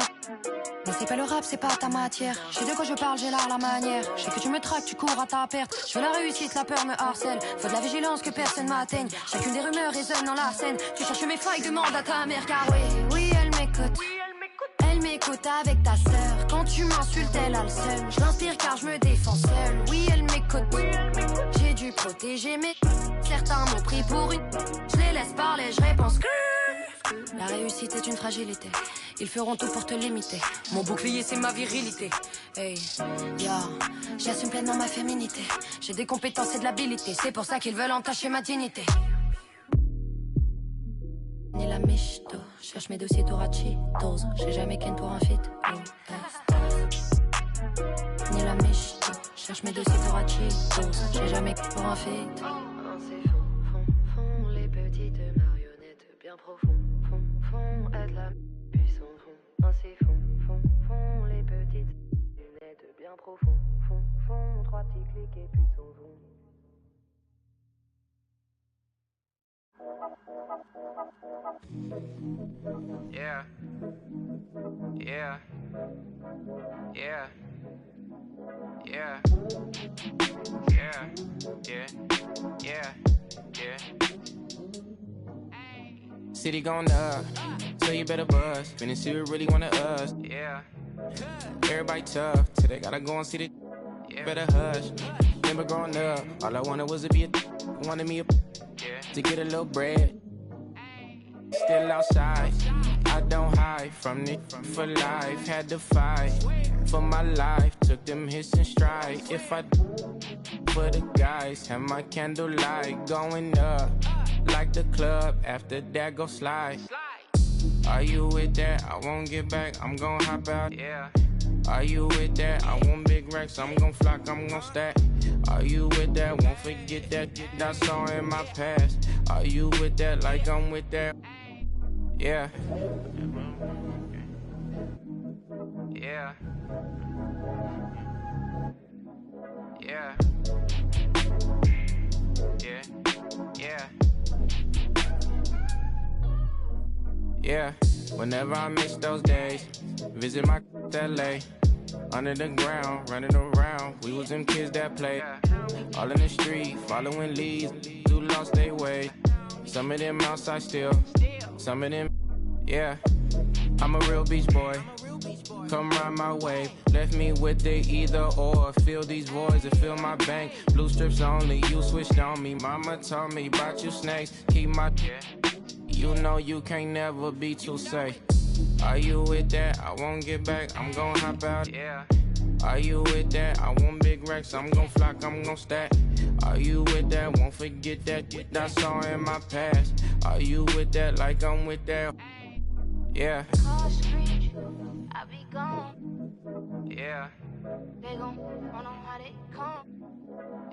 Mais c'est pas le rap, c'est pas ta matière. Je sais de quoi je parle, j'ai l'art, la manière. Je sais que tu me traques, tu cours à ta perte. Je veux la réussite, la peur me harcèle. Faut de la vigilance que personne m'atteigne. Chacune des rumeurs résonne dans la scène. Tu cherches mes failles, demande à ta mère. Car oui, elle m'écoute. Elle m'écoute avec ta sœur. Quand tu m'insultes, elle a le seum. Je l'inspire car je me défends seule. Oui, elle m'écoute. J'ai dû protéger mes. Certains m'ont pris pour une. Je les laisse parler, je réponds que. La réussite est une fragilité. Ils feront tout pour te limiter. Mon bouclier, c'est ma virilité. Hey, j'assume pleinement ma féminité. J'ai des compétences et de l'habilité. C'est pour ça qu'ils veulent entacher ma dignité. Ni la michto. Cherche mes dossiers t'auras Cheetos. J'ai jamais ken pour un feat. Ni la michto. Cherche mes dossiers t'auras Cheetos. J'ai jamais ken pour un feat. Les petites marionnettes bien profondes. Aide la puissance. Ainsi font les petites lunettes bien profondes. Font 3 petits clics et puis s'en vont. Yeah. Yeah. Yeah. Yeah. Yeah. Yeah. Yeah. Yeah. City going up, so you better buzz. Finna see what really wanna us. Yeah. Everybody tough, till they gotta go and see the. Yeah. Better hush. Remember growing up, all I wanted was to be wanted me to get a little bread. Still outside, I don't hide from it for life. Had to fight for my life, took them hits in stride. If I for the guys, have my candlelight going up like the club. After that, go slide. Are you with that? I won't get back. I'm gon' hop out. Yeah. Are you with that? I want big racks. I'm gon' flock. I'm gon' stack. Are you with that? Won't forget that I saw in my past. Are you with that? Like I'm with that. Yeah. Yeah. Yeah. Yeah. Yeah. Yeah. Whenever I miss those days, visit my LA. Under the ground, running around. We was them kids that played. All in the street, following leads. Who lost their way. Some of them outside still. Some of them, yeah. I'm a real beach boy. Come ride my wave. Left me with the either or. Fill these voids and fill my bank. Blue strips only. You switched on me. Mama told me about you snakes. Keep my. You know you can't never be too safe. Are you with that? I won't get back. I'm gon' hop out. Yeah. Are you with that? I want big racks. I'm gon' flock. I'm gon' stack. Are you with that? Won't forget that I saw in my past. Are you with that? Like I'm with that. Yeah. I be gone. Yeah. They gon' wanna know how they come.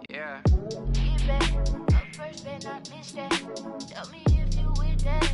Yeah. Get back up first, better not miss that. Tell me if you with that.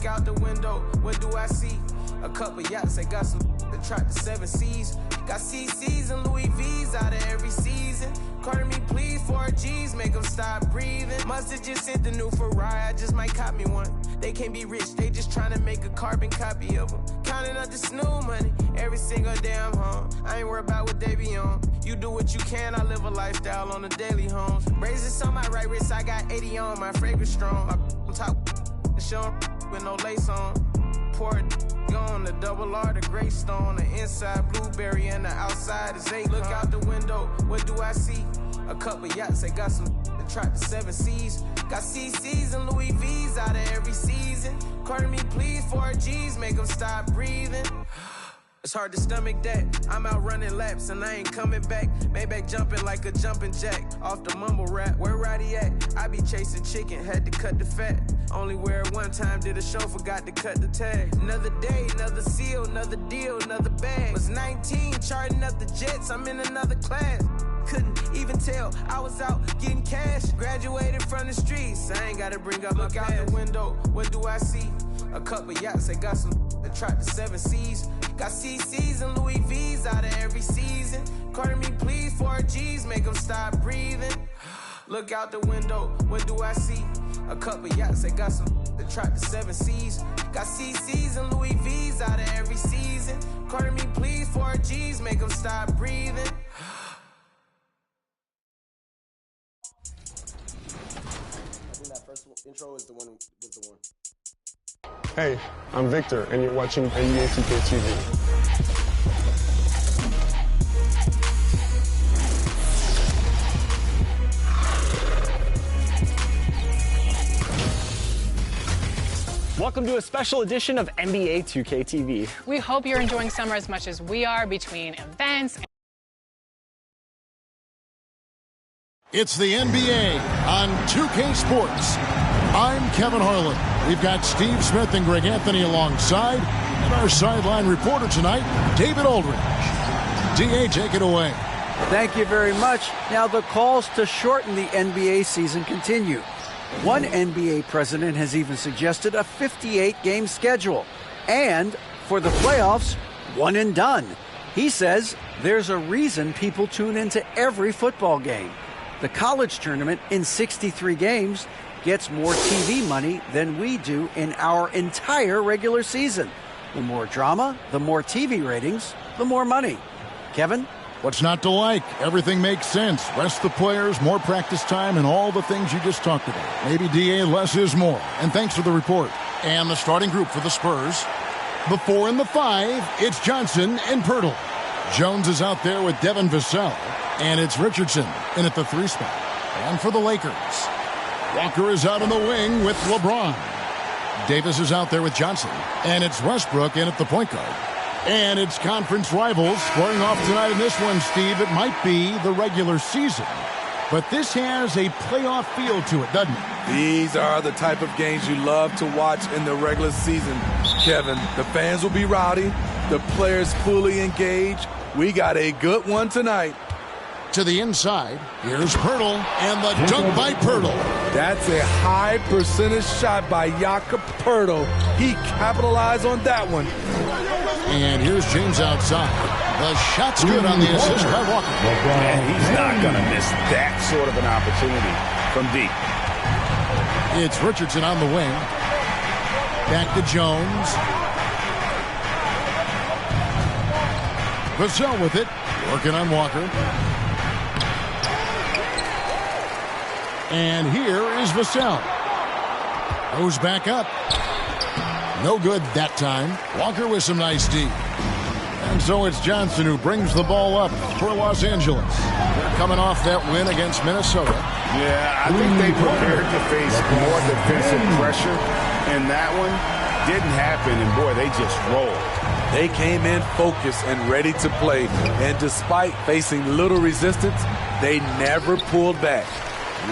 Look out the window, what do I see? A couple yachts, they got some that track the 7 Seas. Got CCs and Louis V's out of every season. Carter me please, 4 G's, make them stop breathing. Must've just sent the new Ferrari, I just might cop me one. They can't be rich, they just trying to make a carbon copy of them. Counting up the snoo money, every single day I'm home. I ain't worried about what they be on. You do what you can, I live a lifestyle on the daily homes. Braces on my right wrist, I got 80 on, my fragrance strong. My top show with no lace on. Pour it on the double R, the gray stone, the inside blueberry and the outside is 8. Look out the window, what do I see? A couple yachts, they got some that track the 7 Seas. Got CCs and Louis V's out of every season. Carter me please, 4 G's, make them stop breathing. It's hard to stomach that. I'm out running laps and I ain't coming back. Maybach jumping like a jumping jack. Off the mumble rap, where Roddy at? I be chasing chicken, had to cut the fat. Only wear it one time, did a show, forgot to cut the tag. Another day, another seal, another deal, another bag. Was 19, charting up the jets, I'm in another class. Couldn't even tell, I was out getting cash. Graduated from the streets, I ain't gotta bring up my past. Look out the window, what do I see? A couple yachts, they got some that track the 7 Seas. Got CCs and Louis V's out of every season. Carter me please, 4 G's, make them stop breathing. Look out the window, what do I see? A couple yachts, they got some that track the 7 Seas. Got CCs and Louis V's out of every season. Carter me please, 4 G's, make them stop breathing. I think that first intro is the one. Hey, I'm Victor, and you're watching NBA 2K TV. Welcome to a special edition of NBA 2K TV. We hope you're enjoying summer as much as we are between events. It's the NBA on 2K Sports. I'm Kevin Harlan. We've got Steve Smith and Greg Anthony alongside, and our sideline reporter tonight, David Aldridge. DA, take it away. Thank you very much. Now the calls to shorten the NBA season continue. One NBA president has even suggested a 58-game schedule. And for the playoffs, one and done. He says there's a reason people tune into every football game. The college tournament in 63 games gets more TV money than we do in our entire regular season. The more drama, the more TV ratings, the more money. Kevin? What's not to like? Everything makes sense. Rest the players, more practice time, and all the things you just talked about. Maybe DA, less is more. And thanks for the report. And the starting group for the Spurs. The 4 and the 5, it's Johnson and Pirtle. Jones is out there with Devin Vassell. And it's Richardson in at the 3 spot. And for the Lakers, Walker is out on the wing with LeBron. Davis is out there with Johnson. And it's Westbrook in at the point guard. And it's conference rivals squaring off tonight in this one, Steve. It might be the regular season, but this has a playoff feel to it, doesn't it? These are the type of games you love to watch in the regular season, Kevin. The fans will be rowdy, the players fully engaged. We got a good one tonight. To the inside, here's Pirtle, and the dunk by Pirtle. That's a high percentage shot by Jakob Pirtle. He capitalized on that one. And here's James outside. The shot's good on the assist by Walker. And he's not going to miss that sort of an opportunity from deep. It's Richardson on the wing. Back to Jones. Vassell with it. Working on Walker. And here is Vassell. Goes back up. No good that time. Walker with some nice D. And so it's Johnson who brings the ball up for Los Angeles. They're coming off that win against Minnesota. Yeah, I think they prepared to face more defensive pressure, and that one didn't happen, and boy, they just rolled. They came in focused and ready to play, and despite facing little resistance, they never pulled back.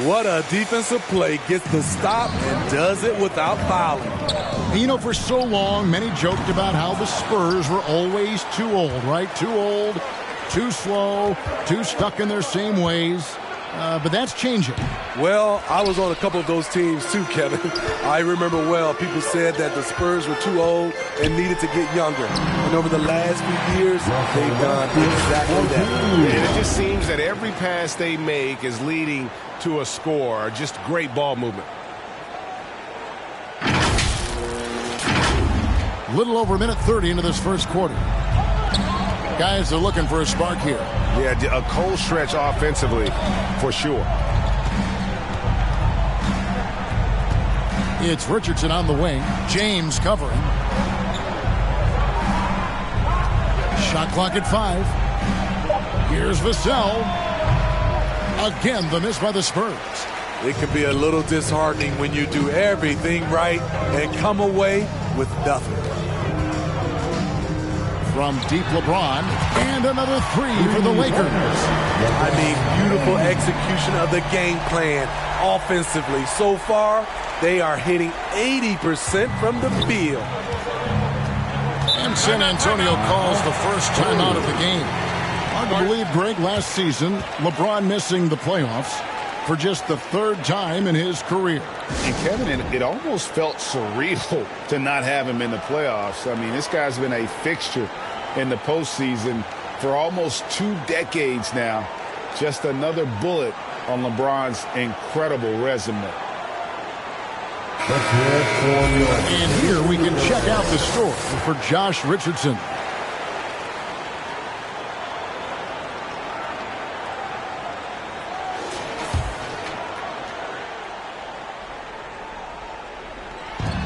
What a defensive play, gets the stop and does it without fouling. You know, for so long, many joked about how the Spurs were always too old, right? Too old, too slow, too stuck in their same ways. but that's changing. Well, I was on a couple of those teams too, Kevin. I remember well, people said that the Spurs were too old and needed to get younger. And over the last few years, they've done exactly that. And it just seems that every pass they make is leading to a score. Just great ball movement. Little over a minute 30 into this first quarter. Guys are looking for a spark here. Yeah, a cold stretch offensively, for sure. It's Richardson on the wing. James covering. Shot clock at 5. Here's Vassell. Again, the miss by the Spurs. It can be a little disheartening when you do everything right and come away with nothing. From deep, LeBron, and another 3 for the Lakers. I mean, beautiful execution of the game plan offensively. So far, they are hitting 80% from the field. And San Antonio calls the first timeout of the game. Hard to believe, Greg, last season, LeBron missing the playoffs for just the 3rd time in his career. And Kevin, it almost felt surreal to not have him in the playoffs. I mean, this guy's been a fixture in the postseason for almost 2 decades now. Just another bullet on LeBron's incredible resume. And here we can check out the story for Josh Richardson.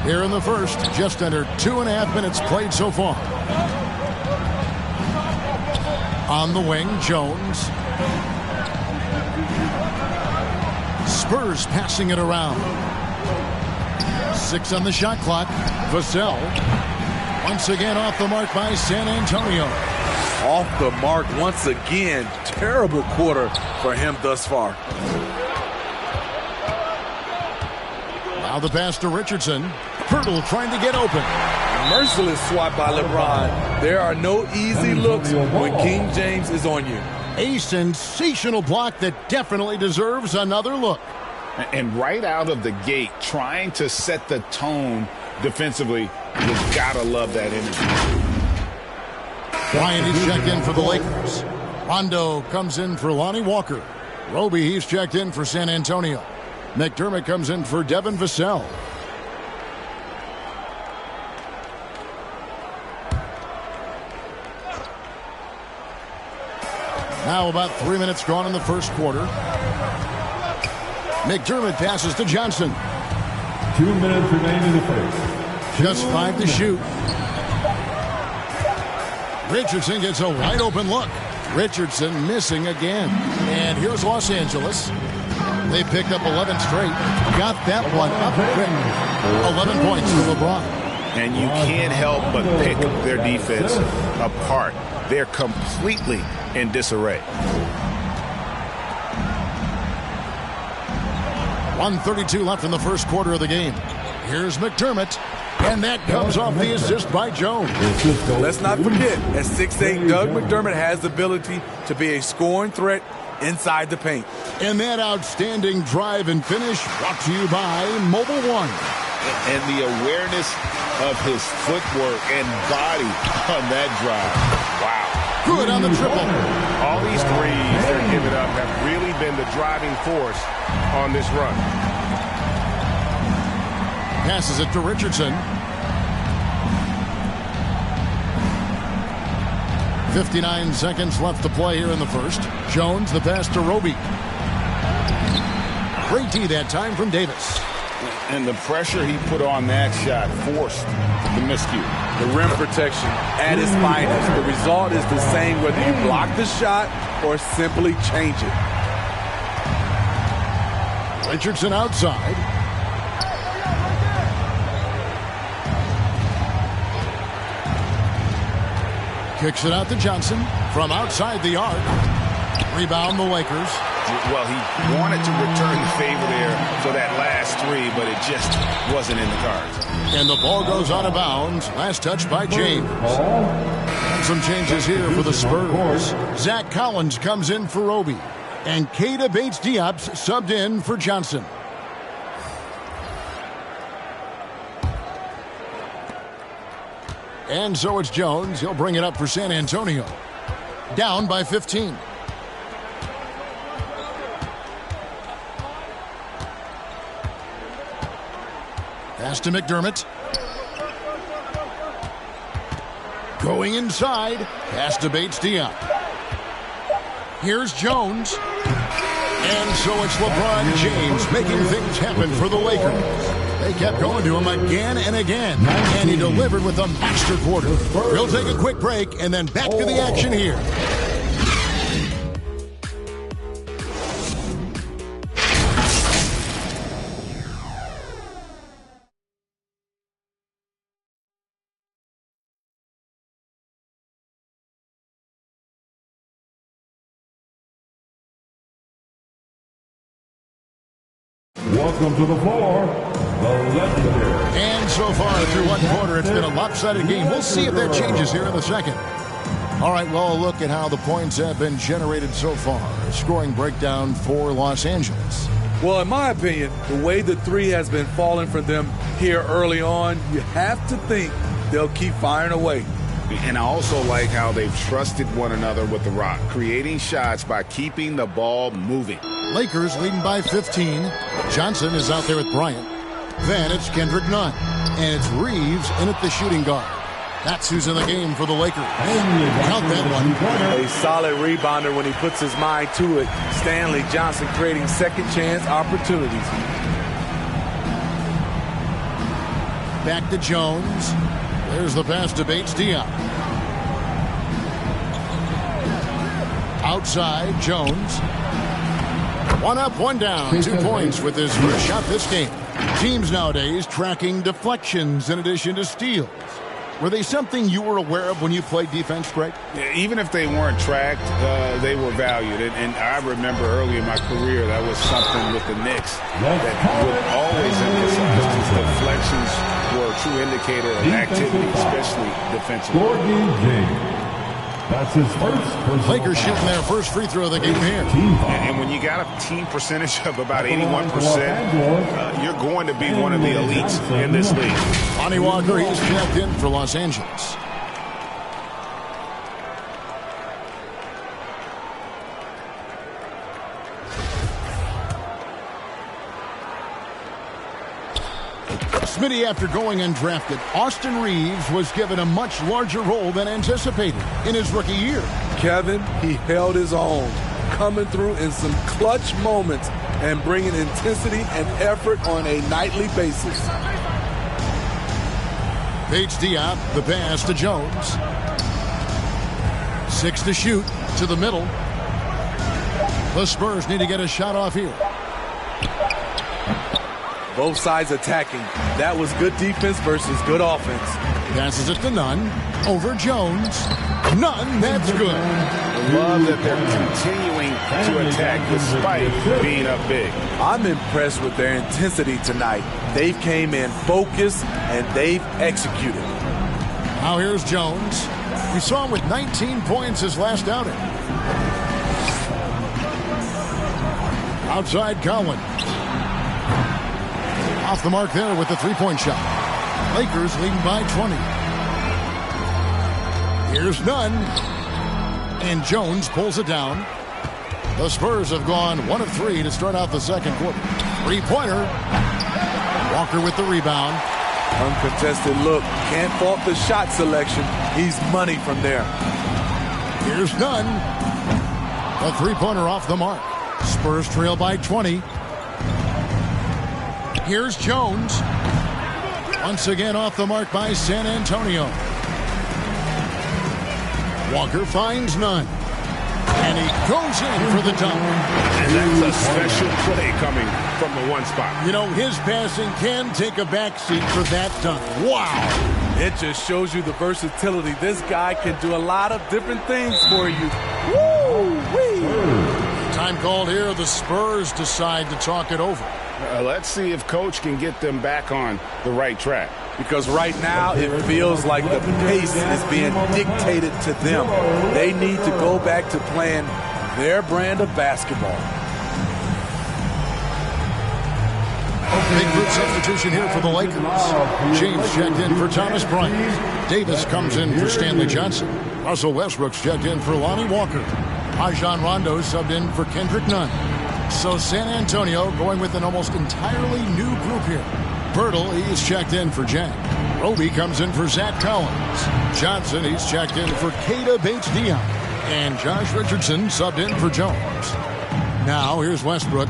Here in the first, just under 2.5 minutes played so far. On the wing, Jones. Spurs passing it around. 6 on the shot clock. Vassell. Once again off the mark by San Antonio. Off the mark once again. Terrible quarter for him thus far. Now the pass to Richardson. Pirtle trying to get open. Merciless swat by LeBron. There are no easy looks when King James is on you. A sensational block that definitely deserves another look. And right out of the gate, trying to set the tone defensively, you've got to love that energy. Bryant is checked in for the Lakers. Rondo comes in for Lonnie Walker. Roby, he's checked in for San Antonio. McDermott comes in for Devin Vassell. Now about 3 minutes gone in the first quarter. McDermott passes to Johnson. 2 minutes remain in the first. Just 5 to shoot. Richardson gets a wide open look. Richardson missing again. And here's Los Angeles. They picked up 11 straight. Got that one up quick. 11 points for LeBron. And you can't help but pick their defense apart. They're completely in disarray. 1:32 left in the first quarter of the game. Here's McDermott. And that comes off the assist by Jones. Let's not forget, at 6'8", Doug McDermott has the ability to be a scoring threat inside the paint. And that outstanding drive and finish brought to you by Mobile One. And the awareness of his footwork and body on that drive. Wow. Good on the triple. All these threes they're giving up have really been the driving force on this run. Passes it to Richardson. 59 seconds left to play here in the first. Jones, the pass to Roby. Great D that time from Davis. And the pressure he put on that shot forced the miscue. The rim protection at its finest. The result is the same whether you block the shot or simply change it. Richardson outside. Kicks it out to Johnson from outside the arc. Rebound the Lakers. Well, he wanted to return the favor there for that last three, but it just wasn't in the cards. And the ball goes out of bounds. Last touch by James. And some changes here for the Spurs. Zach Collins comes in for Roby. And Keita Bates-Diop's subbed in for Johnson. And so it's Jones. He'll bring it up for San Antonio. Down by 15. Pass to McDermott. Going inside. Pass to Bates-Diop. Here's Jones. And so it's LeBron James making things happen for the Lakers. They kept going to him again and again. And he delivered with a master quarter. We'll take a quick break and then back to the action here. Welcome to the floor, the legendary. And so far through one quarter, it's been a lopsided game. We'll see if that changes here in the second. All right, well, look at how the points have been generated so far. A scoring breakdown for Los Angeles. Well, in my opinion, the way the three has been falling for them here early on, you have to think they'll keep firing away. And I also like how they've trusted one another with the rock, creating shots by keeping the ball moving. Lakers leading by 15. Johnson is out there with Bryant. Then it's Kendrick Nunn. And it's Reeves in at the shooting guard. That's who's in the game for the Lakers. Count that one. A solid rebounder when he puts his mind to it. Stanley Johnson creating second chance opportunities. Back to Jones. There's the pass to Bates-Diop. Outside, Jones. One up, one down. 2 points with his first shot this game. Teams nowadays tracking deflections in addition to steals. Were they something you were aware of when you played defense, Greg? Yeah, even if they weren't tracked, they were valued. And I remember early in my career, that was something with the Knicks that would always emphasize deflections were a true indicator of activity, especially defensively. That's his first. Lakers shooting their first free throw of the game here. And when you got a team percentage of about 81%, you're going to be one of the elites in this league. Lonnie Walker, he's checked in for Los Angeles. Smitty, after going undrafted, Austin Reeves was given a much larger role than anticipated in his rookie year. Kevin, he held his own, coming through in some clutch moments and bringing intensity and effort on a nightly basis. Bates-Diop, the pass to Jones. 6 to shoot, to the middle. The Spurs need to get a shot off here. Both sides attacking. That was good defense versus good offense. Passes it to Nunn. Over Jones. Nunn, that's good. I love that they're continuing to attack despite being up big. I'm impressed with their intensity tonight. They've came in focused and they've executed. Now here's Jones. We saw him with 19 points his last outing. Outside Cowan. Off the mark there with the three-point shot. Lakers leading by 20. Here's Nunn. And Jones pulls it down. The Spurs have gone 1 of 3 to start out the second quarter. Three-pointer. Walker with the rebound. Uncontested look. Can't fault the shot selection. He's money from there. Here's Nunn. A three-pointer off the mark. Spurs trail by 20. Here's Jones. Once again off the mark by San Antonio. Walker finds Nunn. And he goes in for the dunk. And that's a special play coming from the one spot. You know, his passing can take a backseat for that dunk. Wow. It just shows you the versatility. This guy can do a lot of different things for you. Woo-wee. Time called here. The Spurs decide to talk it over. Let's see if Coach can get them back on the right track. Because right now it feels like the pace is being dictated to them. They need to go back to playing their brand of basketball. Big group substitution here for the Lakers. James checked in for Thomas Bryant. Davis comes in for Stanley Johnson. Russell Westbrook's checked in for Lonnie Walker. Rajon Rondo subbed in for Kendrick Nunn. So San Antonio going with an almost entirely new group here. Bertle, he's checked in for Jack. Roby comes in for Zach Collins. Johnson, he's checked in for Keita Bates-Diop. And Josh Richardson subbed in for Jones. Now here's Westbrook.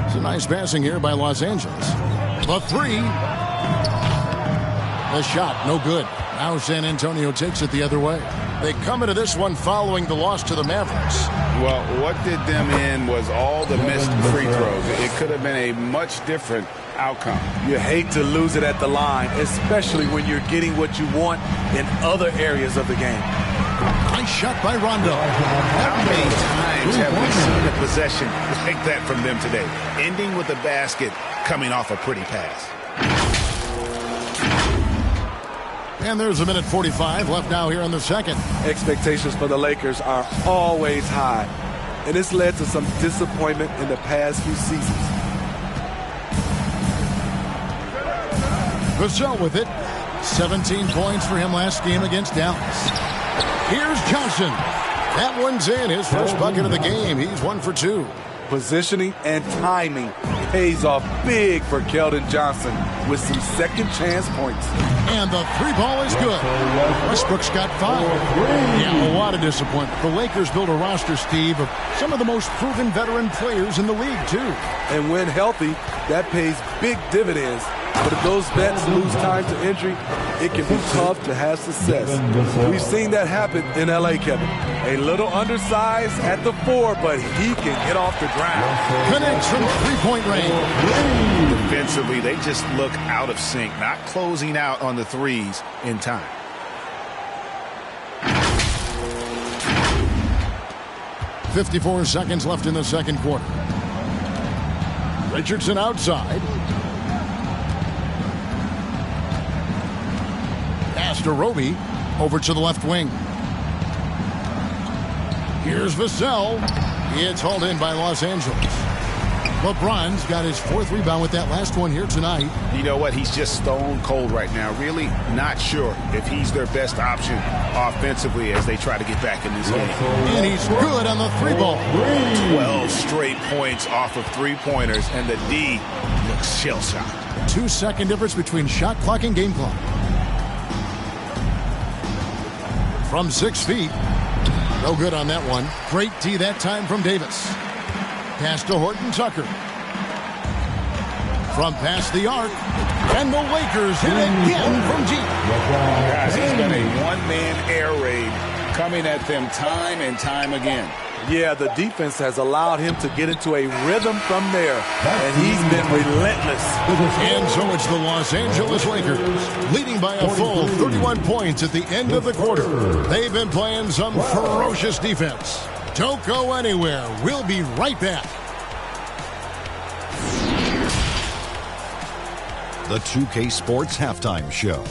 It's a nice passing here by Los Angeles. The three. The shot, no good. Now San Antonio takes it the other way. They come into this one following the loss to the Mavericks. Well, what did them in was all the missed free throws. It could have been a much different outcome. You hate to lose it at the line, especially when you're getting what you want in other areas of the game. Nice shot by Rondo. How many times have we seen a possession like that from them today? Ending with a basket, coming off a pretty pass. And there's a minute 45 left now here in the second. Expectations for the Lakers are always high, and it's led to some disappointment in the past few seasons. Vassell with it. 17 points for him last game against Dallas. Here's Johnson. That one's in. His first bucket of the game. He's 1 for 2. Positioning and timing pays off big for Keldon Johnson with some second chance points. And the three ball is good. Westbrook's got 5. Yeah, a lot of disappointment. The Lakers built a roster, Steve, of some of the most proven veteran players in the league, too. And when healthy, that pays big dividends. But if those vets lose time to injury, it can be tough to have success. We've seen that happen in L.A., Kevin. A little undersized at the 4, but he can get off the ground. Connects from three-point range. Defensively, they just look out of sync, not closing out on the threes in time. .54 seconds left in the second quarter. Richardson outside. Pass to Roby. Over to the left wing. Here's Vassell. It's hauled in by Los Angeles. LeBron's got his 4th rebound with that last one here tonight. You know what? He's just stone cold right now. Really not sure if he's their best option offensively as they try to get back in this game. And he's good on the 3-ball. 12 straight points off of 3-pointers, and the D looks shell-shocked. 2-second difference between shot clock and game clock. From 6 feet. No good on that one. Great D that time from Davis. Pass to Horton Tucker. From past the arc. And the Lakers hit again from deep. Guys, he's got a one-man air raid coming at them time and time again. Yeah, the defense has allowed him to get into a rhythm from there, and he's been relentless. And so it's the Los Angeles Lakers, leading by a full 31 points at the end of the quarter. They've been playing some ferocious defense. Don't go anywhere. We'll be right back. The 2K Sports Halftime Show.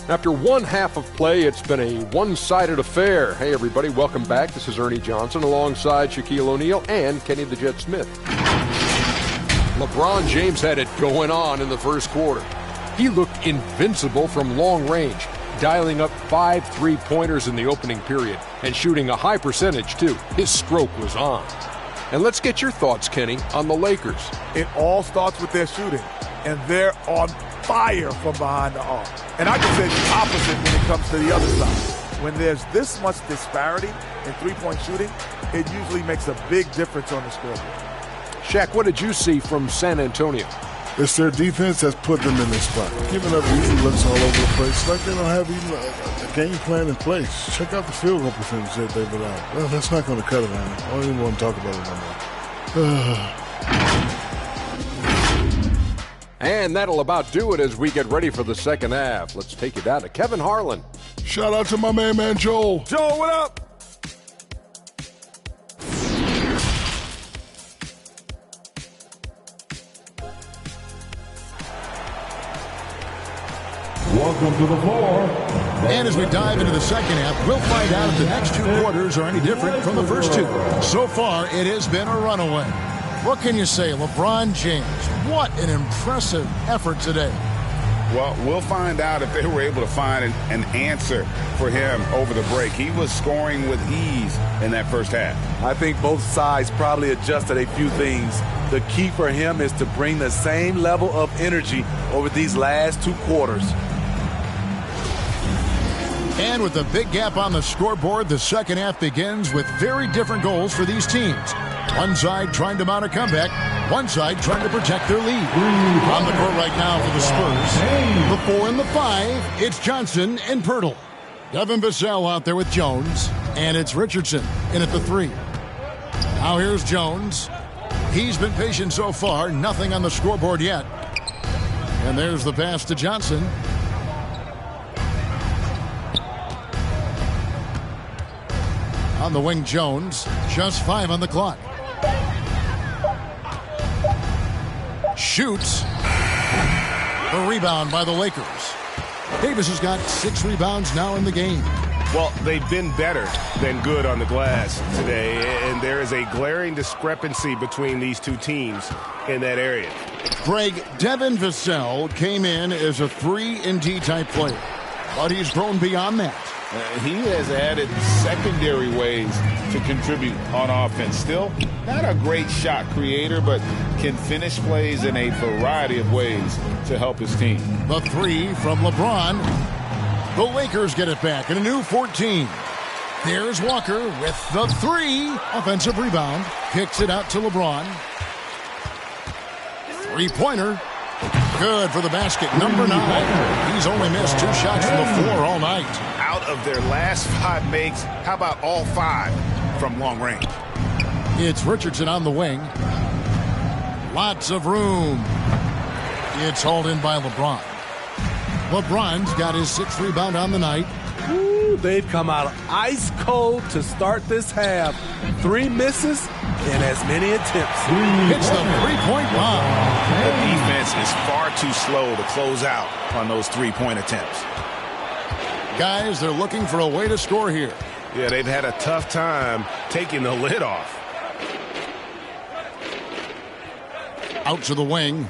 After one half of play, it's been a one-sided affair. Hey, everybody, welcome back. This is Ernie Johnson alongside Shaquille O'Neal and Kenny the Jet Smith. LeBron James had it going on in the first quarter. He looked invincible from long range, dialing up 5 3-pointers in the opening period and shooting a high percentage, too. His stroke was on. And let's get your thoughts, Kenny, on the Lakers. It all starts with their shooting, and they're on fire from behind the arc. And I can say the opposite when it comes to the other side. When there's this much disparity in three-point shooting, it usually makes a big difference on the scoreboard. Shaq, what did you see from San Antonio? It's their defense that's put them in this spot. Giving up easy looks all over the place. It's like they don't have even a game plan in place. Check out the field goal percentage that they've allowed. Well, that's not going to cut it on them. I don't even want to talk about it no more. And that'll about do it as we get ready for the second half. Let's take it down to Kevin Harlan. Shout out to my man Joel. Joel, what up? Welcome to the floor, And as we dive into the second half, we'll find out if the next 2 quarters are any different from the first 2. So far, it has been a runaway. What can you say, LeBron James? What an impressive effort today. Well, we'll find out if they were able to find an answer for him over the break. He was scoring with ease in that first half. I think both sides probably adjusted a few things. The key for him is to bring the same level of energy over these last 2 quarters. And with the big gap on the scoreboard, the second half begins with very different goals for these teams. One side trying to mount a comeback, one side trying to protect their lead. On the court right now for the Spurs, the 4 and the 5, it's Johnson and Pirtle. Devin Vassell out there with Jones, and it's Richardson in at the 3. Now here's Jones. He's been patient so far, nothing on the scoreboard yet. And there's the pass to Johnson. On the wing, Jones, just 5 on the clock. Shoots. A rebound by the Lakers. Davis has got 6 rebounds now in the game. Well, they've been better than good on the glass today, and there is a glaring discrepancy between these 2 teams in that area. Greg, Devin Vassell came in as a 3-and-D type player, but he's grown beyond that. He has added secondary ways to contribute on offense. Still not a great shot creator, but can finish plays in a variety of ways to help his team. The 3 from LeBron. The Lakers get it back in a new 14. There's Walker with the 3. Offensive rebound. Kicks it out to LeBron. 3-pointer. Good for the basket. Number 9. He's only missed 2 shots from the floor all night. Out of their last 5 makes, how about all 5 from long range? It's Richardson on the wing. Lots of room. It's hauled in by LeBron. LeBron's got his 6th rebound on the night. Ooh, they've come out ice cold to start this half. 3 misses and as many attempts. Hits the 3-point bomb. The defense is far too slow to close out on those 3-point attempts. Guys, they're looking for a way to score here. Yeah, they've had a tough time taking the lid off. Out to the wing.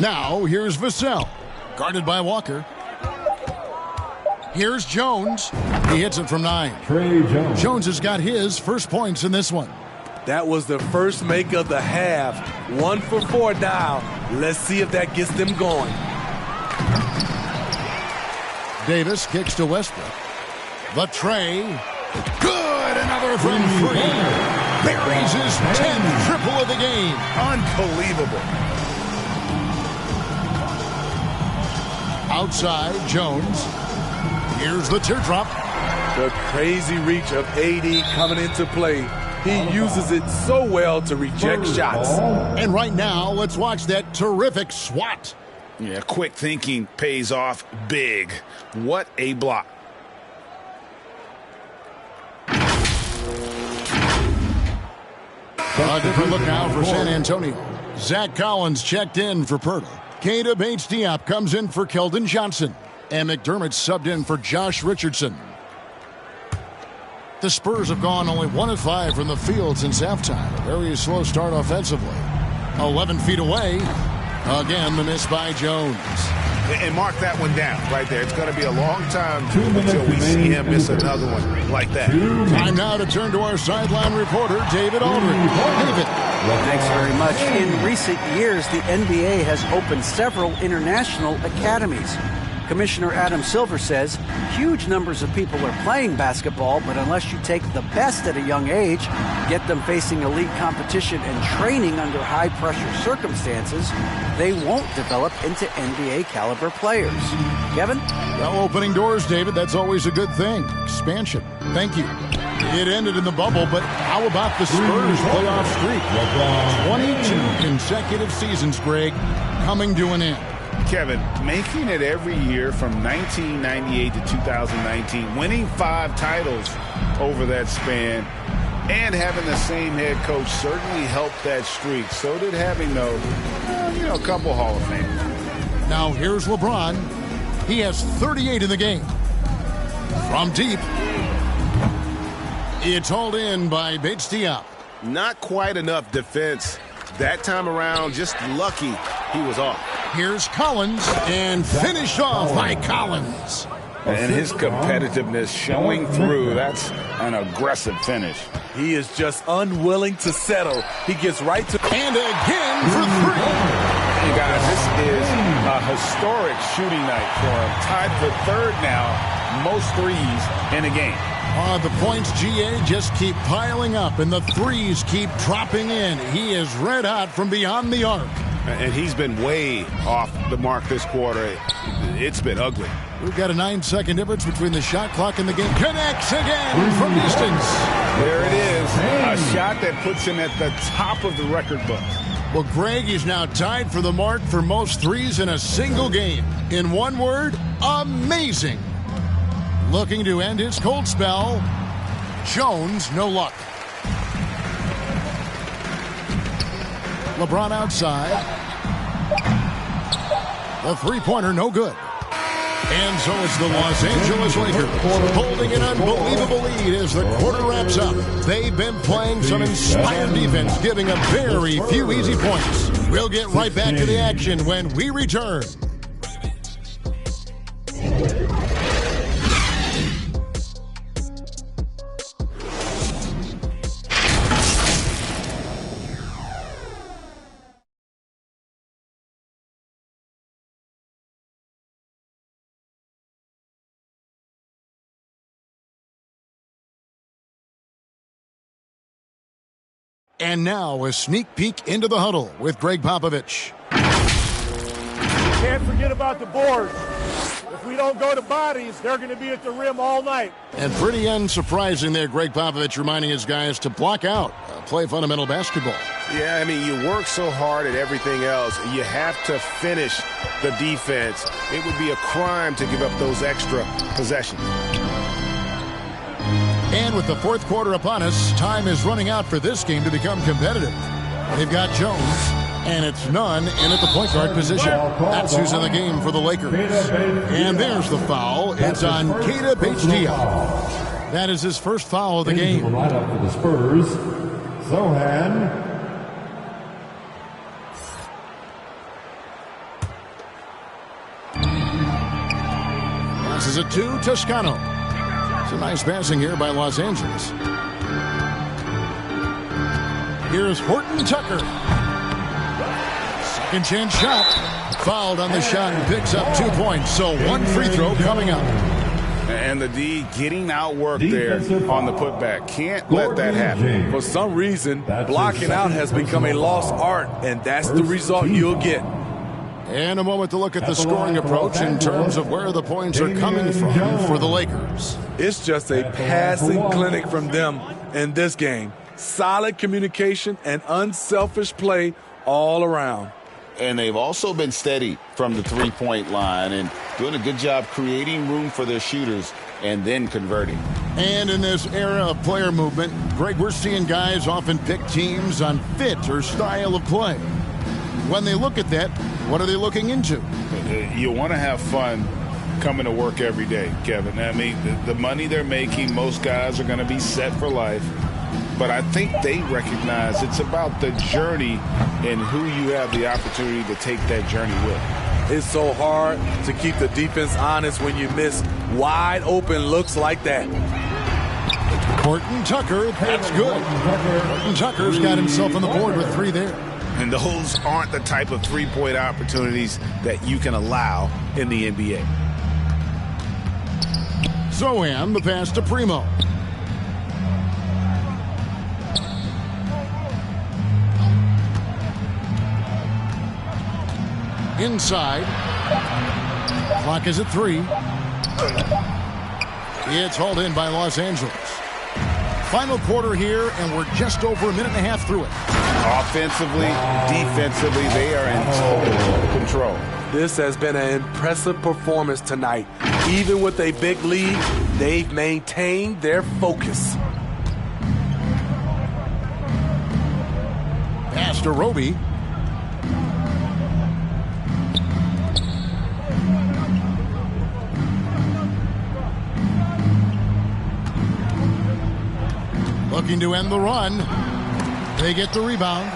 Now, here's Vassell. Guarded by Walker. Here's Jones. He hits it from 9. Trey Jones. Jones has got his first points in this one. That was the first make of the half. 1 for 4 now. Let's see if that gets them going. Davis kicks to Westbrook. The tray. Good! Another from 3. Buries his 10th triple of the game. Unbelievable. Outside, Jones. Here's the teardrop. The crazy reach of AD coming into play. He uses it so well to reject shots. And right now, let's watch that terrific swat. Yeah, quick thinking pays off big. What a block. A different look now for San Antonio. Zach Collins checked in for Pirtle. Keita Bates-Diop comes in for Keldon Johnson. And McDermott subbed in for Josh Richardson. The Spurs have gone only 1 of 5 from the field since halftime. A very slow start offensively. 11 feet away. Again, the miss by Jones. And mark that one down right there. It's going to be a long time until we see him miss another one like that. Time now to turn to our sideline reporter, David Aldridge. David. Well, thanks very much. In recent years, the NBA has opened several international academies. Commissioner Adam Silver says huge numbers of people are playing basketball, but unless you take the best at a young age, get them facing elite competition and training under high-pressure circumstances, they won't develop into NBA-caliber players. Kevin? Well, opening doors, David, that's always a good thing. Expansion. Thank you. It ended in the bubble, but how about the Spurs playoff streak? 22 consecutive seasons, Greg, coming to an end. Kevin, making it every year from 1998 to 2019, winning 5 titles over that span, and having the same head coach certainly helped that streak. So did having, though, a couple Hall of Famers. Now here's LeBron. He has 38 in the game. From deep, it's hauled in by Bates Diop. Not quite enough defense. That time around, just lucky he was off. Here's Collins, and finished off by Collins. And his competitiveness showing through. That's an aggressive finish. He is just unwilling to settle. He gets right to... And again for three. You guys, this is a historic shooting night for him. Tied for third now, most threes in a game. The points, GA, just keep piling up, and the threes keep dropping in. He is red hot from beyond the arc. And he's been way off the mark this quarter. It's been ugly. We've got a 9-second difference between the shot clock and the game. Connects again from distance. There it is. A shot that puts him at the top of the record book. Well, Greg is now tied for the mark for most threes in a single game. In one word, amazing. Looking to end his cold spell. Jones, no luck. LeBron outside. The three-pointer, no good. And so it's the Los Angeles Lakers holding an unbelievable lead as the quarter wraps up. They've been playing some inspired defense, giving up very few easy points. We'll get right back to the action when we return. And now a sneak peek into the huddle with Greg Popovich. Can't forget about the boards. If we don't go to bodies, they're going to be at the rim all night. And pretty unsurprising there, Greg Popovich reminding his guys to block out, play fundamental basketball. Yeah, I mean, you work so hard at everything else. You have to finish the defense. It would be a crime to give up those extra possessions. And with the fourth quarter upon us, time is running out for this game to become competitive. They've got Jones, and it's Nunn in at the point guard position. That's who's in the game for the Lakers. And there's the foul. It's on Keita Bates-Diop. That is his first foul of the game. The lineup for the Spurs, Sohan. Passes it to Toscano. Some nice passing here by Los Angeles. Here's Horton Tucker. Second chance shot. Fouled on the shot and picks up 2 points. So one free throw coming up. And the D getting outworked there on the putback. Can't let that happen. For some reason, blocking out has become a lost art, and that's the result you'll get. And a moment to look at the scoring approach in terms of where the points are coming from for the Lakers. It's just a passing clinic from them in this game. Solid communication and unselfish play all around. And they've also been steady from the three-point line and doing a good job creating room for their shooters and then converting. And in this era of player movement, Greg, we're seeing guys often pick teams on fit or style of play. When they look at that, what are they looking into? You want to have fun coming to work every day, Kevin. I mean, the money they're making, most guys are going to be set for life. But I think they recognize it's about the journey and who you have the opportunity to take that journey with. It's so hard to keep the defense honest when you miss wide open looks like that. Horton Tucker, that's good. Horton Tucker's got himself on the board with 3 there. And those aren't the type of three-point opportunities that you can allow in the NBA. Zohan, the pass to Primo. Inside. Clock is at 3. It's hauled in by Los Angeles. Final quarter here, and we're just over a minute and a half through it. Offensively, defensively, they are in total control. This has been an impressive performance tonight. Even with a big lead, they've maintained their focus. Pass to Roby. Looking to end the run. They get the rebound.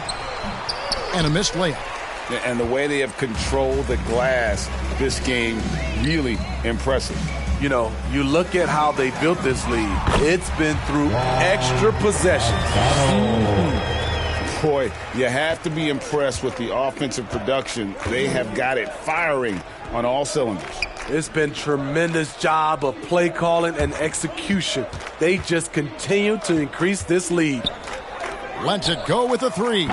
And a missed layup. And the way they have controlled the glass this game, really impressive. You know, you look at how they built this lead. It's been through extra possessions. Boy, you have to be impressed with the offensive production. They have got it firing on all cylinders. It's been tremendous job of play calling and execution. They just continue to increase this lead. Lets it go with a three.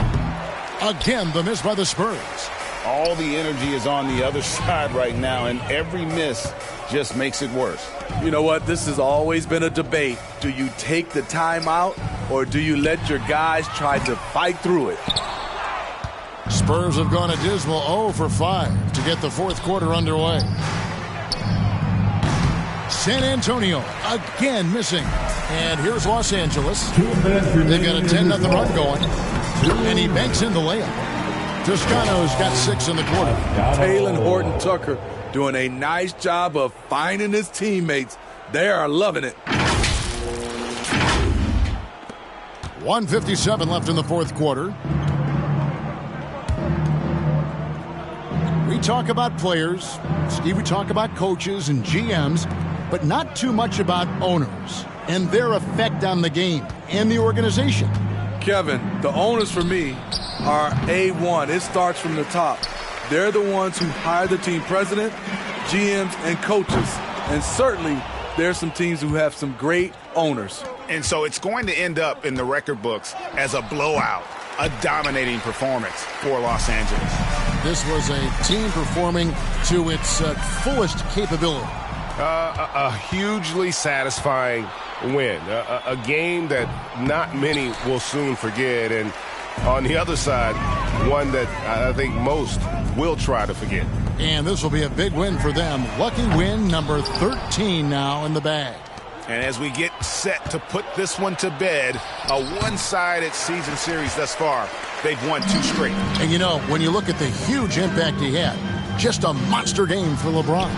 Again, the miss by the Spurs. All the energy is on the other side right now, and every miss just makes it worse. You know what? This has always been a debate. Do you take the timeout, or do you let your guys try to fight through it? Spurs have gone a dismal 0 for 5 to get the fourth quarter underway. San Antonio again missing. And here's Los Angeles. They've got a 10-0 run going. And he banks in the layup. Toscano's got 6 in the quarter. Taylor Horton-Tucker doing a nice job of finding his teammates. They are loving it. 1:57 left in the fourth quarter. We talk about players, Steve, we talk about coaches and GMs, but not too much about owners and their effect on the game and the organization. Kevin, the owners for me are A1. It starts from the top. They're the ones who hire the team president, GMs, and coaches. And certainly, there's some teams who have some great owners. And so it's going to end up in the record books as a blowout, a dominating performance for Los Angeles. This was a team performing to its fullest capability. A hugely satisfying win. A game that not many will soon forget. And on the other side, one that I think most will try to forget. And this will be a big win for them. Lucky win number 13 now in the bag. And as we get set to put this one to bed, a one-sided season series thus far, they've won 2 straight. And you know, when you look at the huge impact he had, just a monster game for LeBron.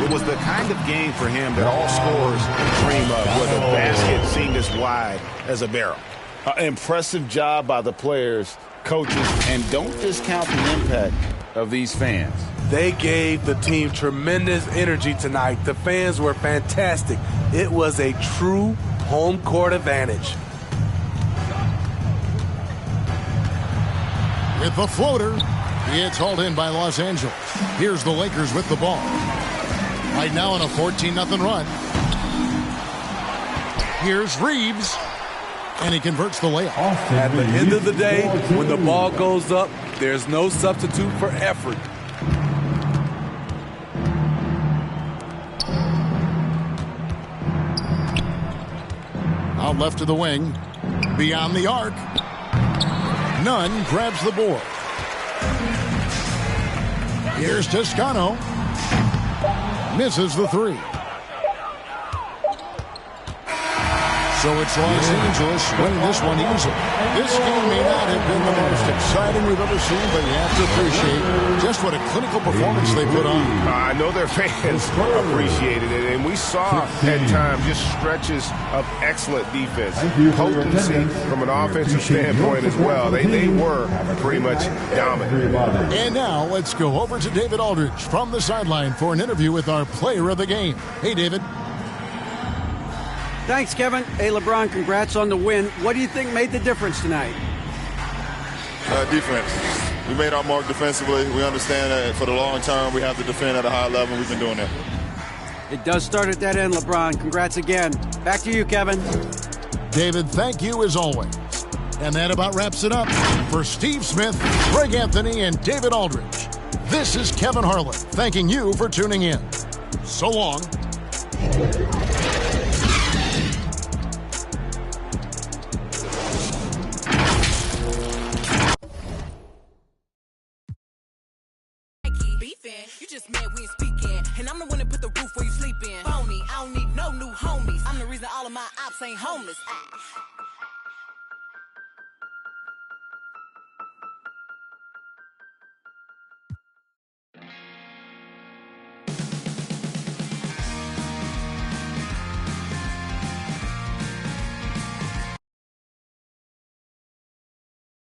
It was the kind of game for him that all scorers dream of, where the basket seemed as wide as a barrel. Impressive job by the players, coaches, and don't discount the impact of these fans. They gave the team tremendous energy tonight. The fans were fantastic. It was a true home court advantage. With the floater, it's hauled in by Los Angeles. Here's the Lakers with the ball. Right now on a 14-0 run. Here's Reeves. And he converts the layup. At the end of the day, when the ball goes up, there's no substitute for effort. Out left to the wing. Beyond the arc. Nunn grabs the board. Here's Toscano. Misses the three. So it's Los Angeles winning this one easily. This game may not have been the most exciting we've ever seen, but you have to appreciate just what a clinical performance they put on. I know their fans appreciated it, and we saw at times just stretches of excellent defense. Potency from an offensive standpoint as well. They were pretty much dominant. And now let's go over to David Aldridge from the sideline for an interview with our player of the game. Hey, David. Thanks, Kevin. Hey, LeBron, congrats on the win. What do you think made the difference tonight? Defense. We made our mark defensively. We understand that for the long term, we have to defend at a high level. We've been doing that. It does start at that end, LeBron. Congrats again. Back to you, Kevin. David, thank you as always. And that about wraps it up. For Steve Smith, Greg Anthony, and David Aldridge, this is Kevin Harlan thanking you for tuning in. So long. You just mad we ain't speaking. And I'm the one that put the roof where you sleep in. Phony, I don't need no new homies. I'm the reason all of my ops ain't homeless.